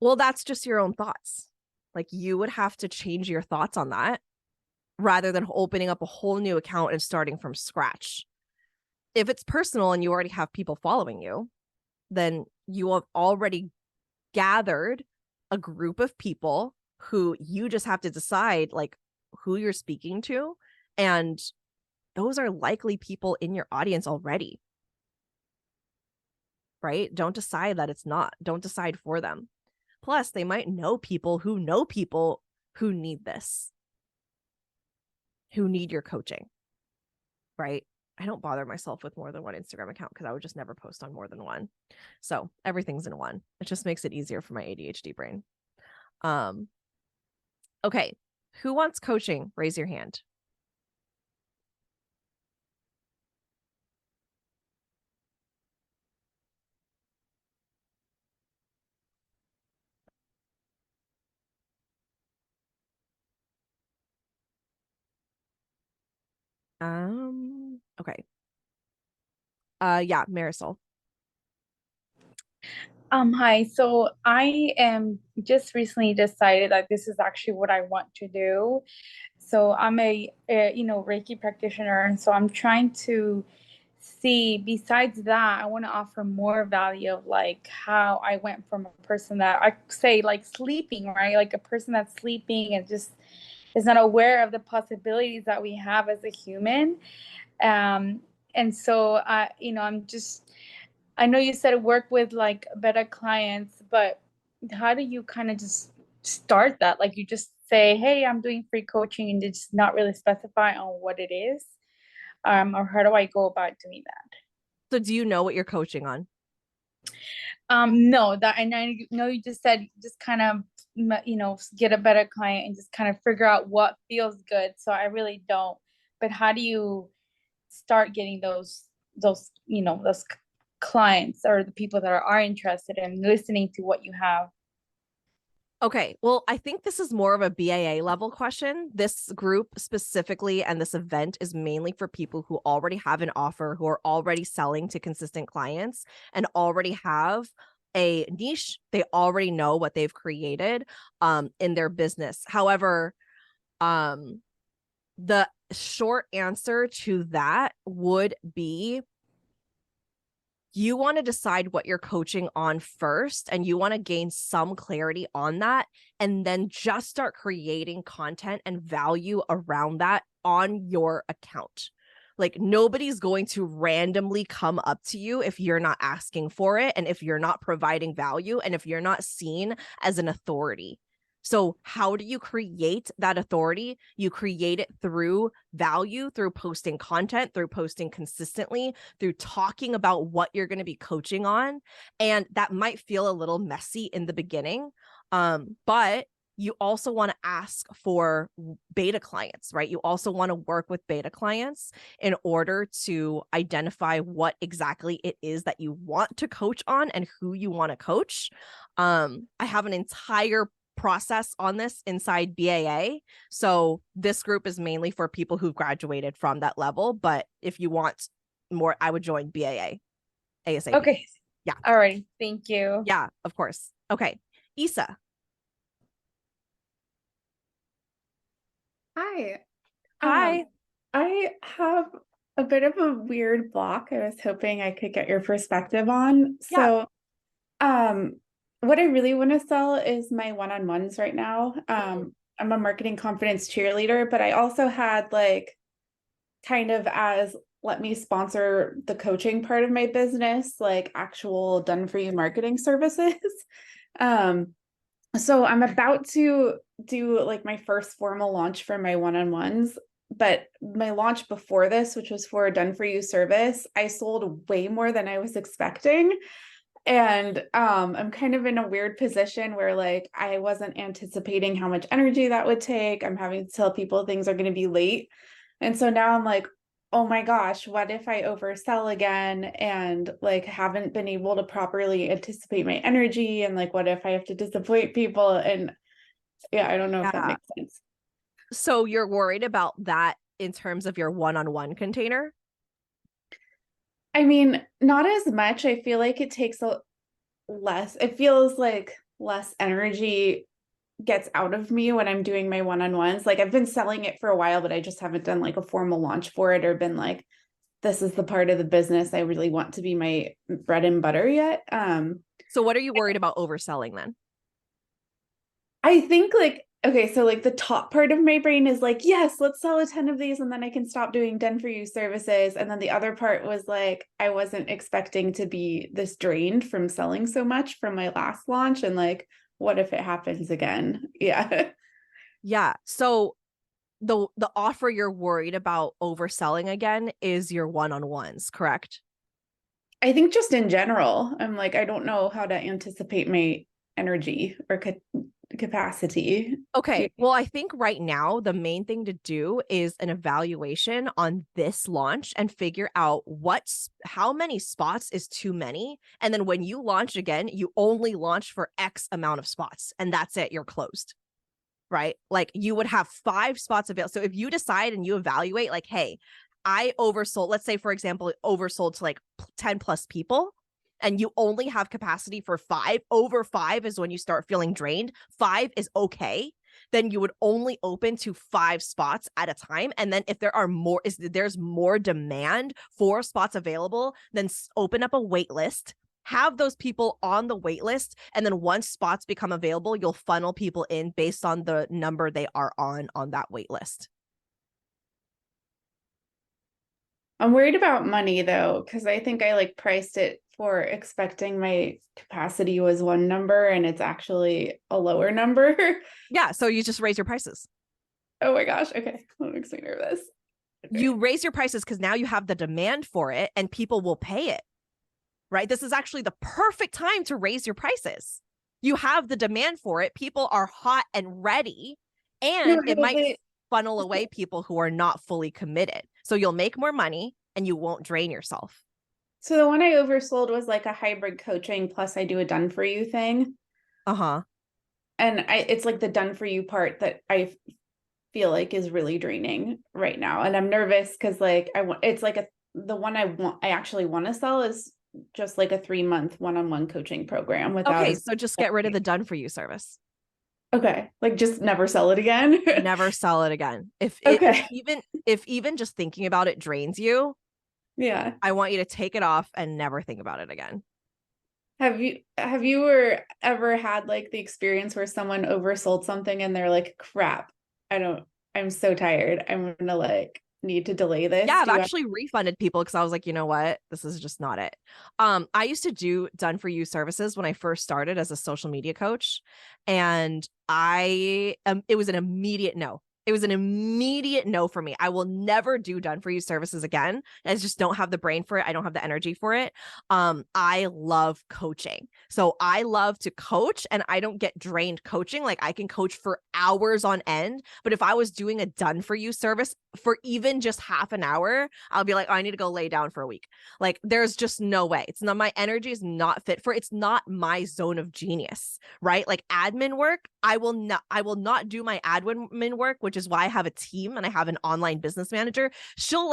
well, that's just your own thoughts. Like you would have to change your thoughts on that rather than opening up a whole new account and starting from scratch. If it's personal and you already have people following you, then you have already gathered a group of people who you just have to decide like who you're speaking to. And those are likely people in your audience already, right? Don't decide that it's not. Don't decide for them. Plus, they might know people who need this, who need your coaching, right? I don't bother myself with more than one Instagram account because I would just never post on more than one. So everything's in one. It just makes it easier for my ADHD brain. Okay. Who wants coaching? Raise your hand. Okay. Yeah, Marisol. Hi. So I am just recently decided that this is actually what I want to do. So I'm a Reiki practitioner, and so I'm trying to see, besides that, I want to offer more value of like how I went from a person that I say like sleeping, right? Like a person that's sleeping and just is not aware of the possibilities that we have as a human. And so I know you said work with like better clients, but how do you kind of just start that? Like you just say, hey, I'm doing free coaching, and just not really specify on what it is. Or how do I go about doing that? So do you know what you're coaching on? No, that, and I know you just said just kind of, get a better client and just kind of figure out what feels good. So I really don't. But how do you start getting those clients or the people that are interested in listening to what you have? Okay, well, I think this is more of a BAA level question. This group specifically and this event is mainly for people who already have an offer, who are already selling to consistent clients and already have a niche. They already know what they've created in their business. However, the short answer to that would be you want to decide what you're coaching on first, and you want to gain some clarity on that, and then just start creating content and value around that on your account. Like, nobody's going to randomly come up to you if you're not asking for it, and if you're not providing value, and if you're not seen as an authority. So how do you create that authority? You create it through value, through posting content, through posting consistently, through talking about what you're going to be coaching on. And that might feel a little messy in the beginning, but you also want to ask for beta clients, right? You also want to work with beta clients in order to identify what exactly it is that you want to coach on and who you want to coach. I have an entire process on this inside BAA. So this group is mainly for people who've graduated from that level. But if you want more, I would join BAA ASAP. Okay. Yeah. All right. Thank you. Yeah, of course. Okay. Issa. Hi. Hi. I have a bit of a weird block I was hoping I could get your perspective on. Yeah. So, what I really want to sell is my one-on-ones right now. I'm a marketing confidence cheerleader, but I also had like kind of as let me sponsor the coaching part of my business, like actual done for you marketing services. So I'm about to do like my first formal launch for my one-on-ones, but my launch before this, which was for a done for you service, I sold way more than I was expecting. And I'm kind of in a weird position where like I wasn't anticipating how much energy that would take. I'm having to tell people things are going to be late. And so now I'm like, oh my gosh, what if I oversell again and like haven't been able to properly anticipate my energy? And like, what if I have to disappoint people? And yeah, I don't know if that makes sense. So you're worried about that in terms of your one-on-one container? I mean, not as much. I feel like it takes it feels like less energy gets out of me when I'm doing my one-on-ones. Like I've been selling it for a while, but I just haven't done like a formal launch for it or been like, this is the part of the business I really want to be my bread and butter yet. So what are you worried about overselling then? I think like, okay, so like the top part of my brain is like, yes, let's sell a ton of these and then I can stop doing done for you services. And then the other part was like, I wasn't expecting to be this drained from selling so much from my last launch. And like, what if it happens again? Yeah. Yeah. So the offer you're worried about overselling again is your one-on-ones, correct? I think just in general, I'm like, I don't know how to anticipate my energy or capacity. Okay. Well, I think right now the main thing to do is an evaluation on this launch and figure out how many spots is too many. And then when you launch again, you only launch for X amount of spots and that's it. You're closed. Right? Like you would have 5 spots available. So if you decide and you evaluate like, hey, I oversold, let's say, for example, it oversold to like 10 plus people and you only have capacity for 5, over 5 is when you start feeling drained. 5 is okay. Then you would only open to 5 spots at a time. And then if there's more demand for spots available, then open up a wait list. Have those people on the wait list. And then once spots become available, you'll funnel people in based on the number they are on that wait list. I'm worried about money though, because I think I like priced it for expecting my capacity was one number and it's actually a lower number. Yeah. So you just raise your prices. Oh my gosh. Okay. That makes me nervous. Okay. You raise your prices because now you have the demand for it and people will pay it. Right? This is actually the perfect time to raise your prices. You have the demand for it. People are hot and ready, and it might funnel away people who are not fully committed. So you'll make more money and you won't drain yourself. So the one I oversold was like a hybrid coaching plus I do a done for you thing. Uh-huh. And it's like the done for you part that I feel like is really draining right now. And I'm nervous because like it's like the one I actually want to sell is just like a 3-month one-on-one coaching program without. Okay, so just get rid of the done for you service. Okay, like just never sell it again. Never sell it again. If even just thinking about it drains you, Yeah. I want you to take it off and never think about it again. Have you ever had like the experience where someone oversold something and they're like, crap, I'm so tired. I'm gonna like need to delay this. Yeah, I've actually refunded people because I was like, you know what? This is just not it. I used to do done for you services when I first started as a social media coach. And it was an immediate no. It was an immediate no for me. I will never do done for you services again. I just don't have the brain for it. I don't have the energy for it. I love coaching. So I love to coach and I don't get drained coaching. Like I can coach for hours on end. But if I was doing a done for you service for even just half an hour, I'll be like, oh, I need to go lay down for a week. Like there's just no way. It's not, my energy is not fit for, it's not my zone of genius, right? Like admin work, I will not do my admin work, which is why I have a team and I have an online business manager. She'll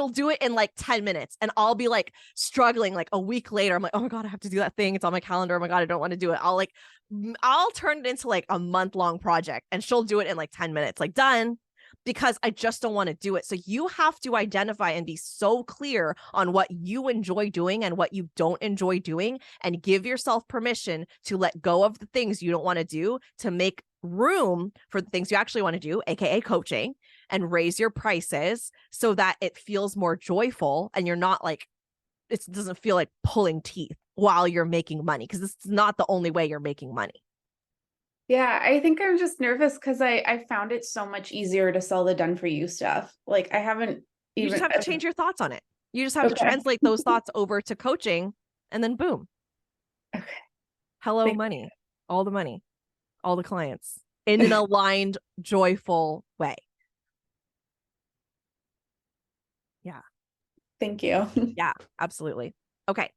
do it in like 10 minutes and I'll be like struggling like a week later. I'm like, oh my God, I have to do that thing. It's on my calendar. Oh my God, I don't want to do it. I'll turn it into like a month-long project and she'll do it in like 10 minutes, like done, because I just don't want to do it. So you have to identify and be so clear on what you enjoy doing and what you don't enjoy doing, and give yourself permission to let go of the things you don't want to do to make room for the things you actually want to do, aka coaching, and raise your prices so that it feels more joyful and you're not like, it doesn't feel like pulling teeth while you're making money, because this is not the only way you're making money. Yeah, I think I'm just nervous because I found it so much easier to sell the done for you stuff. Like I haven't You even just have to change your thoughts on it. You just have to Okay. translate those thoughts over to coaching, and then boom. Okay. Hello, money. All the clients in an aligned, joyful way. Yeah. Thank you. Yeah, absolutely. Okay.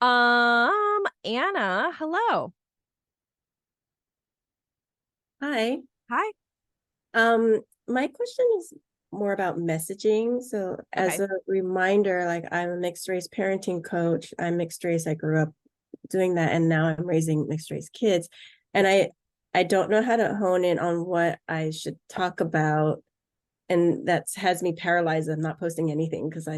Anna, hello. Hi. Hi. My question is more about messaging. So as Okay. a reminder, like I'm a mixed race parenting coach. I'm mixed race. I grew up doing that and now I'm raising mixed race kids. And I don't know how to hone in on what I should talk about. And that has me paralyzed. I'm not posting anything because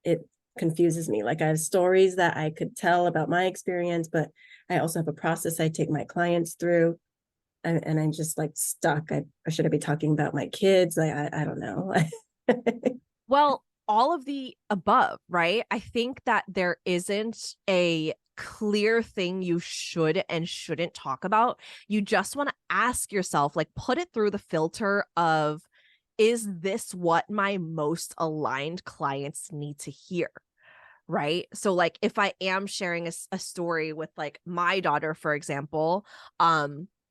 it confuses me. Like I have stories that I could tell about my experience, but I also have a process I take my clients through. And I'm just like stuck. Should I be talking about my kids? I don't know. Well, all of the above, right? I think that there isn't a clear thing you should and shouldn't talk about. You just want to ask yourself, like, put it through the filter of, is this what my most aligned clients need to hear? Right. So like if I am sharing a story with like my daughter, for example,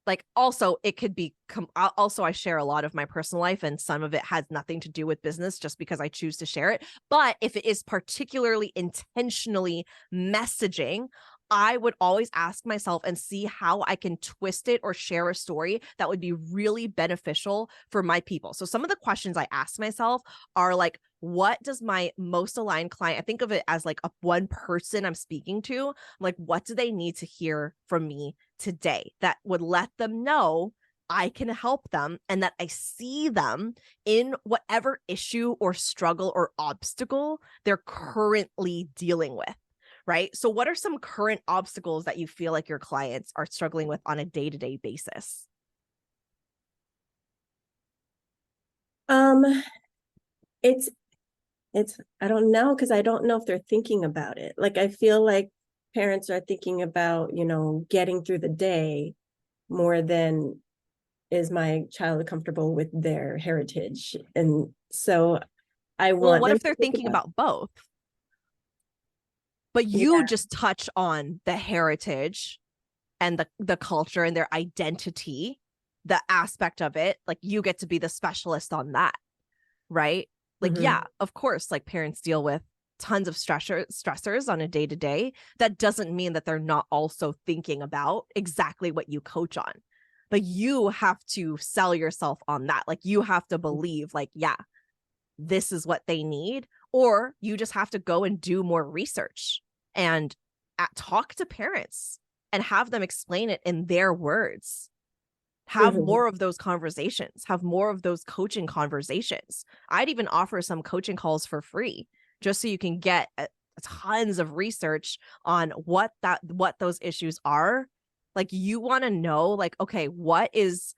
like also it could be also I share a lot of my personal life and some of it has nothing to do with business just because I choose to share it. But if it is particularly intentionally messaging, I would always ask myself and see how I can twist it or share a story that would be really beneficial for my people. So some of the questions I ask myself are like, what does my most aligned client, I think of it as like a one person I'm speaking to, I'm like, what do they need to hear from me today that would let them know I can help them and that I see them in whatever issue or struggle or obstacle they're currently dealing with, right? So what are some current obstacles that you feel like your clients are struggling with on a day-to-day basis? It's I don't know, because I don't know if they're thinking about it. Like I feel like parents are thinking about, getting through the day more than, is my child comfortable with their heritage? And so I Well, want what them if they're to think thinking about both? But you just touch on the heritage and the culture and their identity, the aspect of it, like you get to be the specialist on that, right? Like, yeah, of course, like parents deal with tons of stressors on a day-to-day. That doesn't mean that they're not also thinking about exactly what you coach on. But you have to sell yourself on that. Like you have to believe like, yeah, this is what they need, or you just have to go and do more research and talk to parents and have them explain it in their words. Have more of those conversations, have more of those coaching conversations. I'd even offer some coaching calls for free just so you can get tons of research on what those issues are. Like, you want to know, like, okay, what is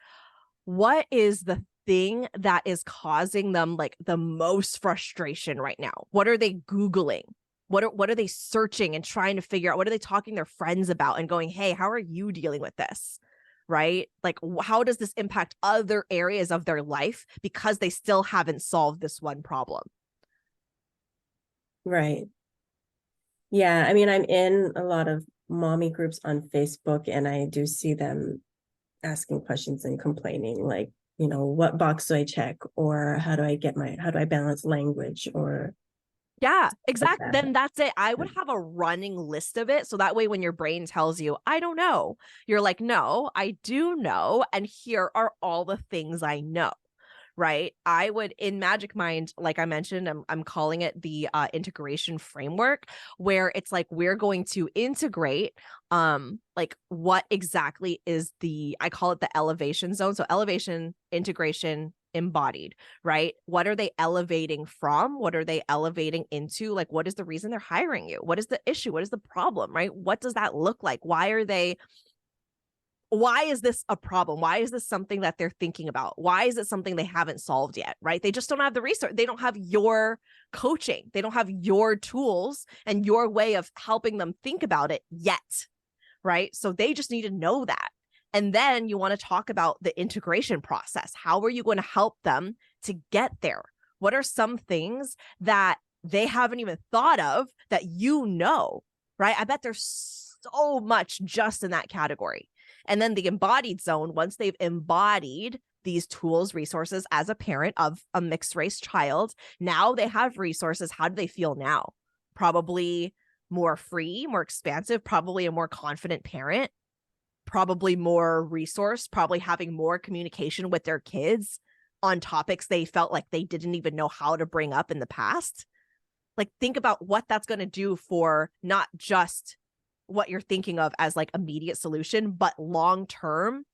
the thing that is causing them like the most frustration right now? What are they Googling? What are they searching and trying to figure out? What are they talking to their friends about and going, hey, how are you dealing with this? Right? Like, how does this impact other areas of their life because they still haven't solved this one problem? Right. Yeah. I mean, I'm in a lot of mommy groups on Facebook, and I do see them asking questions and complaining, like, you know, what box do I check? Or how do I balance language? Or yeah, exactly. like Then that's it. I would have a running list of it. So that way, when your brain tells you, I don't know, you're like, no, I do know. And here are all the things I know. Right. I would, in Magic Mind, like I mentioned, I'm calling it the integration framework, where it's like, we're going to integrate like, what exactly is I call it the elevation zone. So elevation, integration, embodied, right? What are they elevating from? What are they elevating into? Like, what is the reason they're hiring you? What is the issue? What is the problem? Right? What does that look like? Why is this a problem? Why is this something that they're thinking about? Why is it something they haven't solved yet? Right? They just don't have the resource. They don't have your coaching. They don't have your tools and your way of helping them think about it yet. Right? So they just need to know that. And then you want to talk about the integration process. How are you going to help them to get there? What are some things that they haven't even thought of that you know, right? I bet there's so much just in that category. And then the embodied zone, once they've embodied these tools, resources as a parent of a mixed race child, now they have resources. How do they feel now? Probably more free, more expansive, probably a more confident parent, probably more resource, probably having more communication with their kids on topics they felt like they didn't even know how to bring up in the past. Like, think about what that's going to do for not just what you're thinking of as like immediate solution, but long term,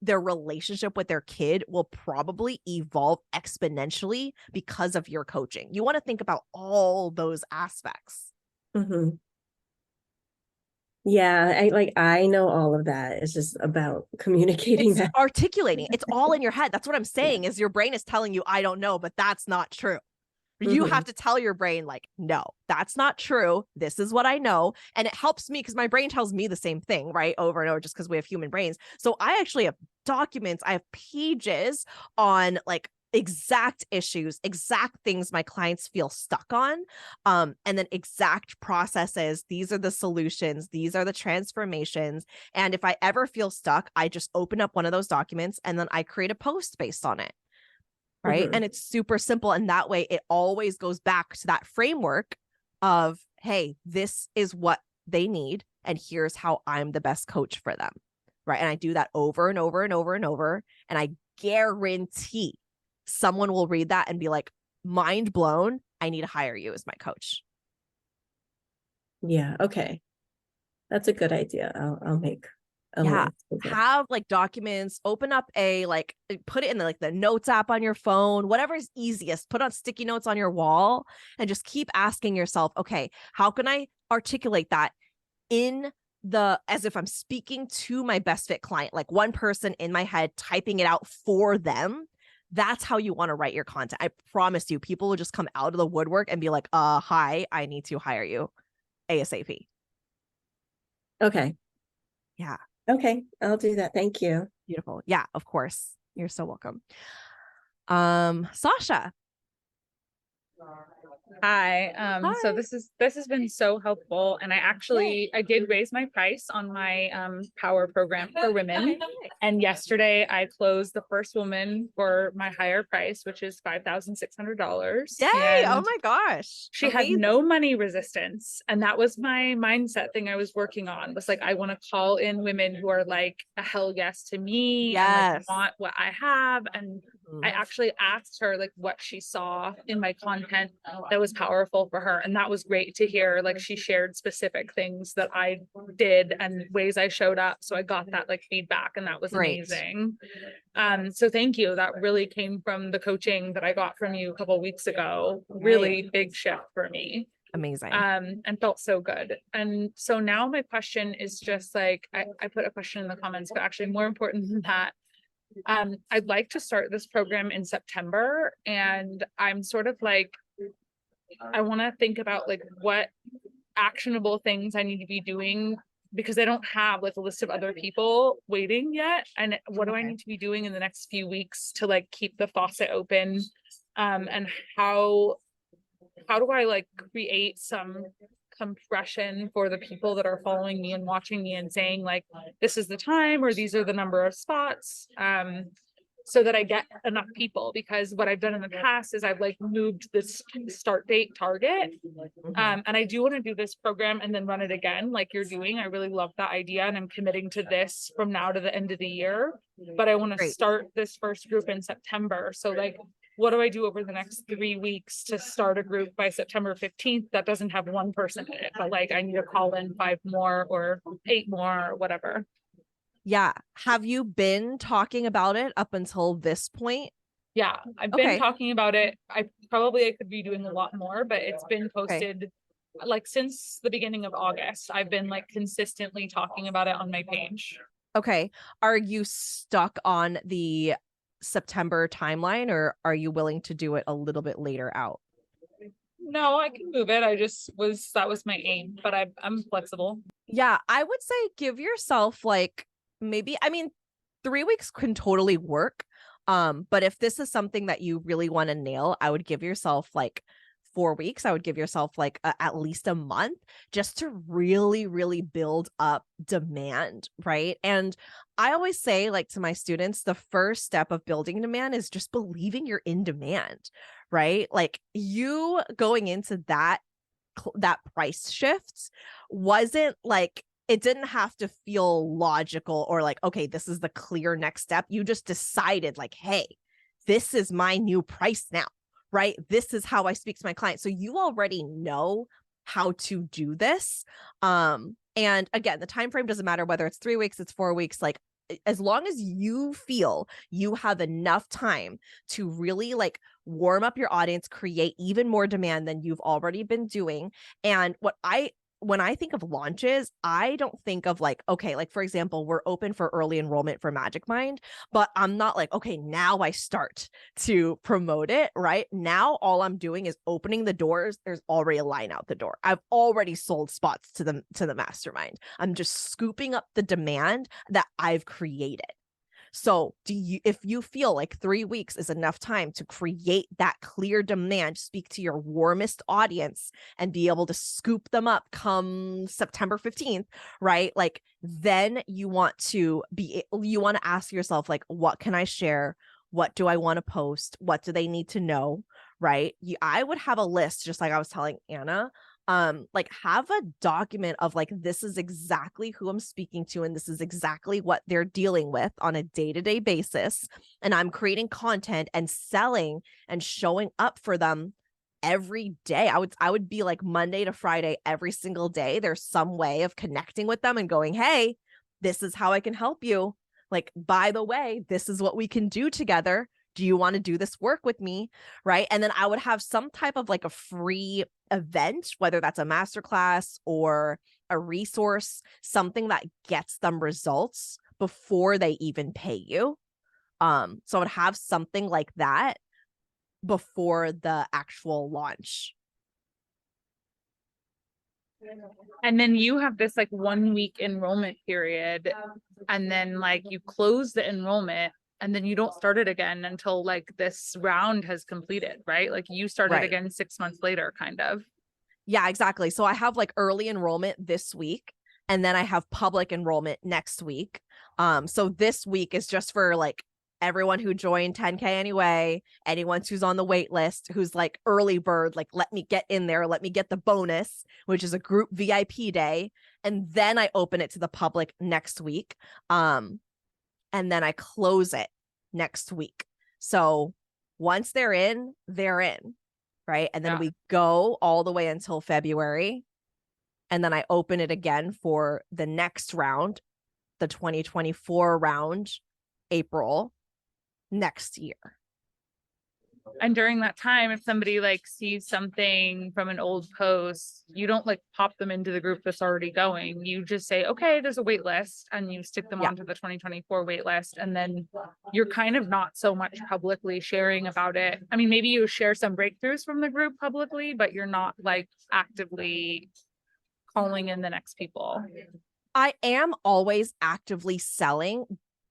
their relationship with their kid will probably evolve exponentially because of your coaching. You want to think about all those aspects. Mm-hmm. Yeah, I know all of that. It's just about communicating that. Articulating. It's all in your head. That's what I'm saying, is your brain is telling you, I don't know, but that's not true. You have to tell your brain, like, no, that's not true. This is what I know. And it helps me because my brain tells me the same thing, right? Over and over, just because we have human brains. So I actually have documents, I have pages on like exact issues, exact things my clients feel stuck on. And then exact processes. These are the solutions. These are the transformations. And if I ever feel stuck, I just open up one of those documents and then I create a post based on it. Right. And it's super simple. And that way it always goes back to that framework of, hey, this is what they need. And here's how I'm the best coach for them. Right. And I do that over and over and over and over. And I guarantee someone will read that and be like, mind blown. I need to hire you as my coach. Yeah. Okay. That's a good idea. I'll make have like documents, open up like put it in the notes app on your phone, whatever is easiest, put on sticky notes on your wall and just keep asking yourself, okay, how can I articulate that as if I'm speaking to my best fit client, like one person in my head typing it out for them. That's how you want to write your content. I promise you, people will just come out of the woodwork and be like, hi, I need to hire you ASAP. Okay. Yeah. Okay, I'll do that. Thank you. Beautiful. Yeah, of course. You're so welcome. Sasha. Hi. Hi. So this has been so helpful, and I did raise my price on my power program for women. And yesterday I closed the first woman for my higher price, which is $5,600. Yay! Oh my gosh. She had no money resistance, and that was my mindset thing I was working on. Was like, I want to call in women who are like a hell yes to me, and like want what I have. And I actually asked her like what she saw in my content content that was powerful for her. And that was great to hear. Like she shared specific things that I did and ways I showed up. So I got that like feedback, and that was amazing. So thank you. That really came from the coaching that I got from you a couple of weeks ago. Really big shift for me. Amazing. And felt so good. And so now my question is just like, I put a question in the comments, but actually more important than that, I'd like to start this program in September. And I'm sort of like, I want to think about like what actionable things I need to be doing, because I don't have like a list of other people waiting yet. And what do I need to be doing in the next few weeks to like keep the faucet open? And how do I like create some compression for the people that are following me and watching me and saying like, this is the time, or these are the number of spots, so that I get enough people? Because what I've done in the past is I've like moved this start date target. And I do want to do this program and then run it again like you're doing. I really love that idea, and I'm committing to this from now to the end of the year. But I want to start this first group in September. So like, what do I do over the next 3 weeks to start a group by September 15th that doesn't have one person in it, but like I need to call in 5 more or 8 more or whatever? Yeah. Have you been talking about it up until this point? Yeah, I've been talking about it. I could be doing a lot more, but it's been posted like since the beginning of August. I've been like consistently talking about it on my page. Okay. Are you stuck on the September timeline, or are you willing to do it a little bit later out? No, I can move it. That was my aim, but I'm flexible. Yeah, I would say give yourself like maybe, I mean, 3 weeks can totally work. But if this is something that you really want to nail, I would give yourself like 4 weeks. I would give yourself like at least a month, just to really, really build up demand, right? And I always say, like, to my students, the first step of building demand is just believing you're in demand, right? Like, you going into that price shift wasn't like, it didn't have to feel logical or like, okay, this is the clear next step. You just decided like, hey, this is my new price now, right? This is how I speak to my clients. So you already know how to do this. And again, the time frame doesn't matter whether it's 3 weeks, it's 4 weeks. Like, as long as you feel you have enough time to really like warm up your audience, create even more demand than you've already been doing. And when I think of launches, I don't think of like, okay, like for example, we're open for early enrollment for Magic Mind, but I'm not like, okay, now I start to promote it, right? Now all I'm doing is opening the doors. There's already a line out the door. I've already sold spots to the mastermind. I'm just scooping up the demand that I've created. So if you feel like 3 weeks is enough time to create that clear demand, speak to your warmest audience and be able to scoop them up come September 15th, right? Like, then you want to ask yourself, like, what can I share? What do I want to post? What do they need to know? Right? I would have a list, just like I was telling Anna, like have a document of like, this is exactly who I'm speaking to, and this is exactly what they're dealing with on a day-to-day basis. And I'm creating content and selling and showing up for them every day. I would be like Monday to Friday, every single day. There's some way of connecting with them and going, hey, this is how I can help you. Like, by the way, this is what we can do together. Do you want to do this work with me? Right. And then I would have some type of like a free event, whether that's a masterclass or a resource, something that gets them results before they even pay you. So I would have something like that before the actual launch. And then you have this like 1 week enrollment period, and then like you close the enrollment, and then you don't start it again until like this round has completed, right? Like you started again 6 months later, kind of. Yeah, exactly. So I have like early enrollment this week, and then I have public enrollment next week. So this week is just for like everyone who joined 10K anyway, anyone who's on the wait list, who's like early bird, like, let me get in there, let me get the bonus, which is a group VIP day. And then I open it to the public next week. And then I close it next week. So once they're in, right? And then Yeah. we go all the way until February. And then I open it again for the next round, the 2024 round, April next year. And during that time, if somebody like sees something from an old post, you don't like pop them into the group that's already going. You just say, okay, there's a wait list, and you stick them onto the 2024 wait list. And then you're kind of not so much publicly sharing about it. I mean, maybe you share some breakthroughs from the group publicly, but you're not like actively calling in the next people. I am always actively selling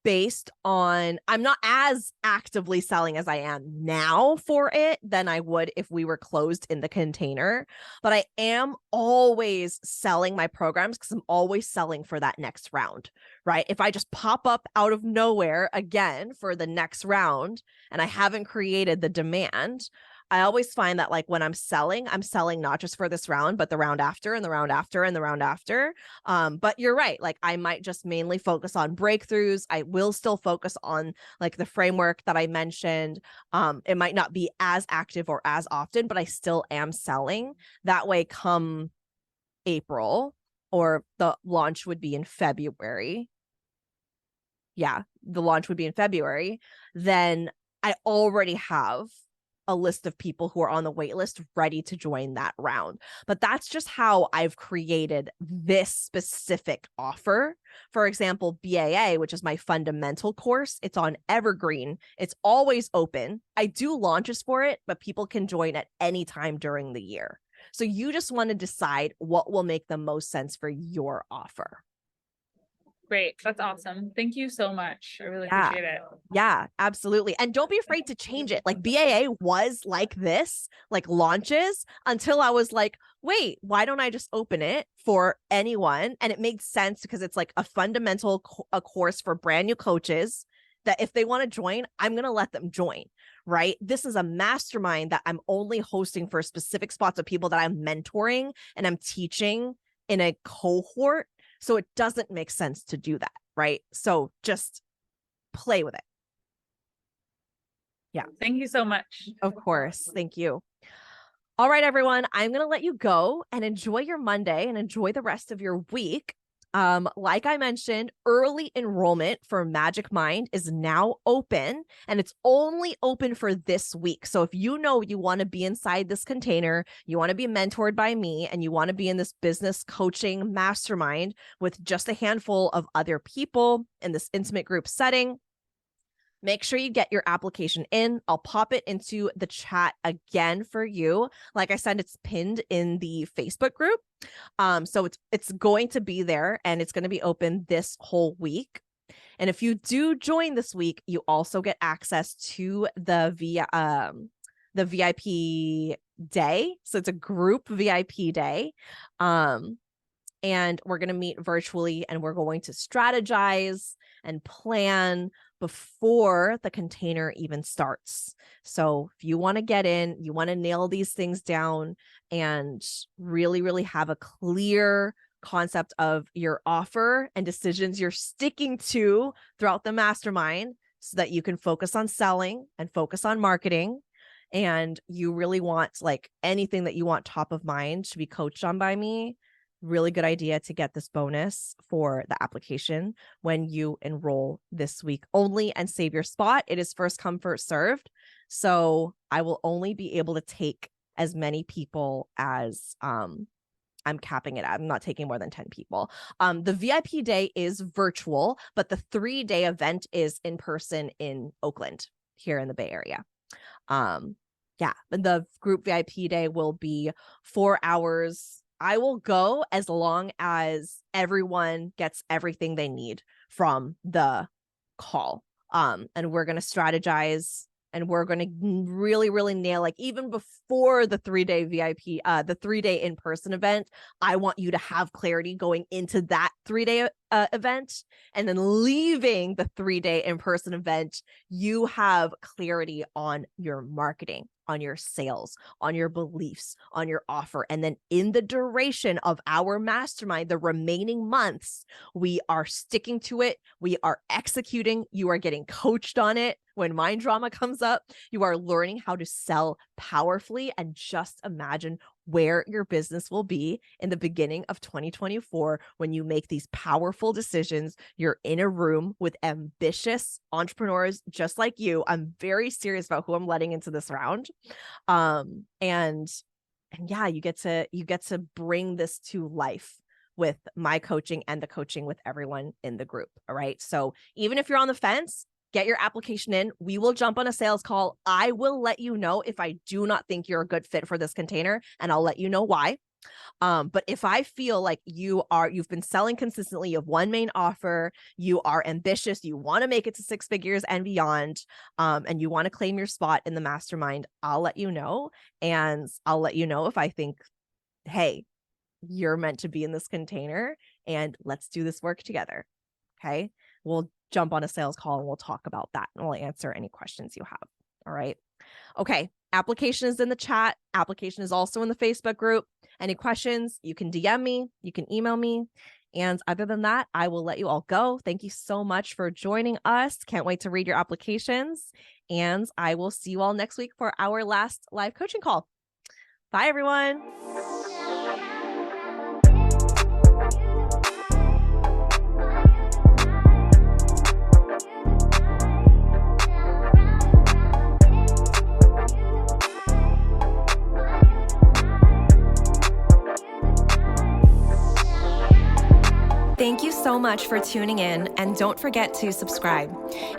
based on, I'm not as actively selling as I am now for it than I would if we were closed in the container. But I am always selling my programs because I'm always selling for that next round, right? If I just pop up out of nowhere again for the next round and I haven't created the demand, I always find that like when I'm selling not just for this round, but the round after and the round after and the round after. But you're right. Like I might just mainly focus on breakthroughs. I will still focus on like the framework that I mentioned. It might not be as active or as often, but I still am selling. That way come April, or the launch would be in February. Yeah, the launch would be in February. Then I already have a list of people who are on the wait list ready to join that round. But that's just how I've created this specific offer. For example, BAA, which is my fundamental course, it's on Evergreen. It's always open. I do launches for it, but people can join at any time during the year. So you just want to decide what will make the most sense for your offer. Great. That's awesome. Thank you so much. I really Yeah. appreciate it. Yeah, absolutely. And don't be afraid to change it. Like BAA was like this, like launches, until I was like, wait, why don't I just open it for anyone? And it made sense because it's like a fundamental a course for brand new coaches that if they want to join, I'm going to let them join, right? This is a mastermind that I'm only hosting for specific spots of people that I'm mentoring and I'm teaching in a cohort. So it doesn't make sense to do that, right? So just play with it. Yeah. Thank you so much. Of course. Thank you. All right, everyone. I'm going to let you go and enjoy your Monday and enjoy the rest of your week. Like I mentioned, early enrollment for Magic Mind is now open, and it's only open for this week. So if you know you want to be inside this container, you want to be mentored by me, and you want to be in this business coaching mastermind with just a handful of other people in this intimate group setting, make sure you get your application in. I'll pop it into the chat again for you. Like I said, it's pinned in the Facebook group. So it's going to be there, and it's going to be open this whole week. And if you do join this week, you also get access to the VIP day. So it's a group VIP day. And we're going to meet virtually, and we're going to strategize and plan before the container even starts. So if you want to get in, you want to nail these things down and really, really have a clear concept of your offer and decisions you're sticking to throughout the mastermind so that you can focus on selling and focus on marketing. And you really want like anything that you want top of mind to be coached on by me. Really good idea to get this bonus for the application when you enroll this week only and save your spot. It is first come, first served. So I will only be able to take as many people as I'm capping it. I'm not taking more than 10 people. The VIP day is virtual, but the 3-day event is in person in Oakland here in the Bay Area. Yeah, the group VIP day will be 4 hours. I will go as long as everyone gets everything they need from the call. And we're going to strategize, and we're going to really, really nail, like even before the 3-day VIP, the 3-day in-person event, I want you to have clarity going into that 3-day event and then leaving the 3-day in-person event, you have clarity on your marketing, on your sales, on your beliefs, on your offer. And then in the duration of our mastermind, the remaining months, we are sticking to it. We are executing. You are getting coached on it. When mind drama comes up, you are learning how to sell powerfully, and just imagine where your business will be in the beginning of 2024 when you make these powerful decisions. You're in a room with ambitious entrepreneurs just like you. I'm very serious about who I'm letting into this round. And yeah, you get to bring this to life with my coaching and the coaching with everyone in the group. All right. So even if you're on the fence, get your application in. We will jump on a sales call. I will let you know if I do not think you're a good fit for this container, and I'll let you know why. But if I feel like you've been selling consistently, you have one main offer, you are ambitious, you want to make it to 6 figures and beyond, and you want to claim your spot in the mastermind, I'll let you know. And I'll let you know if I think, hey, you're meant to be in this container and let's do this work together. Okay. We'll jump on a sales call and we'll talk about that, and we'll answer any questions you have. All right. Okay. Application is in the chat. Application is also in the Facebook group. Any questions, you can DM me, you can email me. And other than that, I will let you all go. Thank you so much for joining us. Can't wait to read your applications. And I will see you all next week for our last live coaching call. Bye, everyone. Thank you so much for tuning in, and don't forget to subscribe.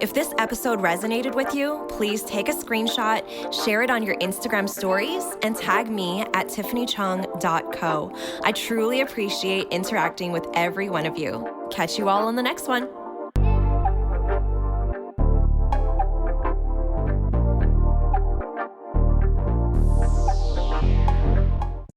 If this episode resonated with you, please take a screenshot, share it on your Instagram stories, and tag me at tiffanychung.co. I truly appreciate interacting with every one of you. Catch you all on the next one.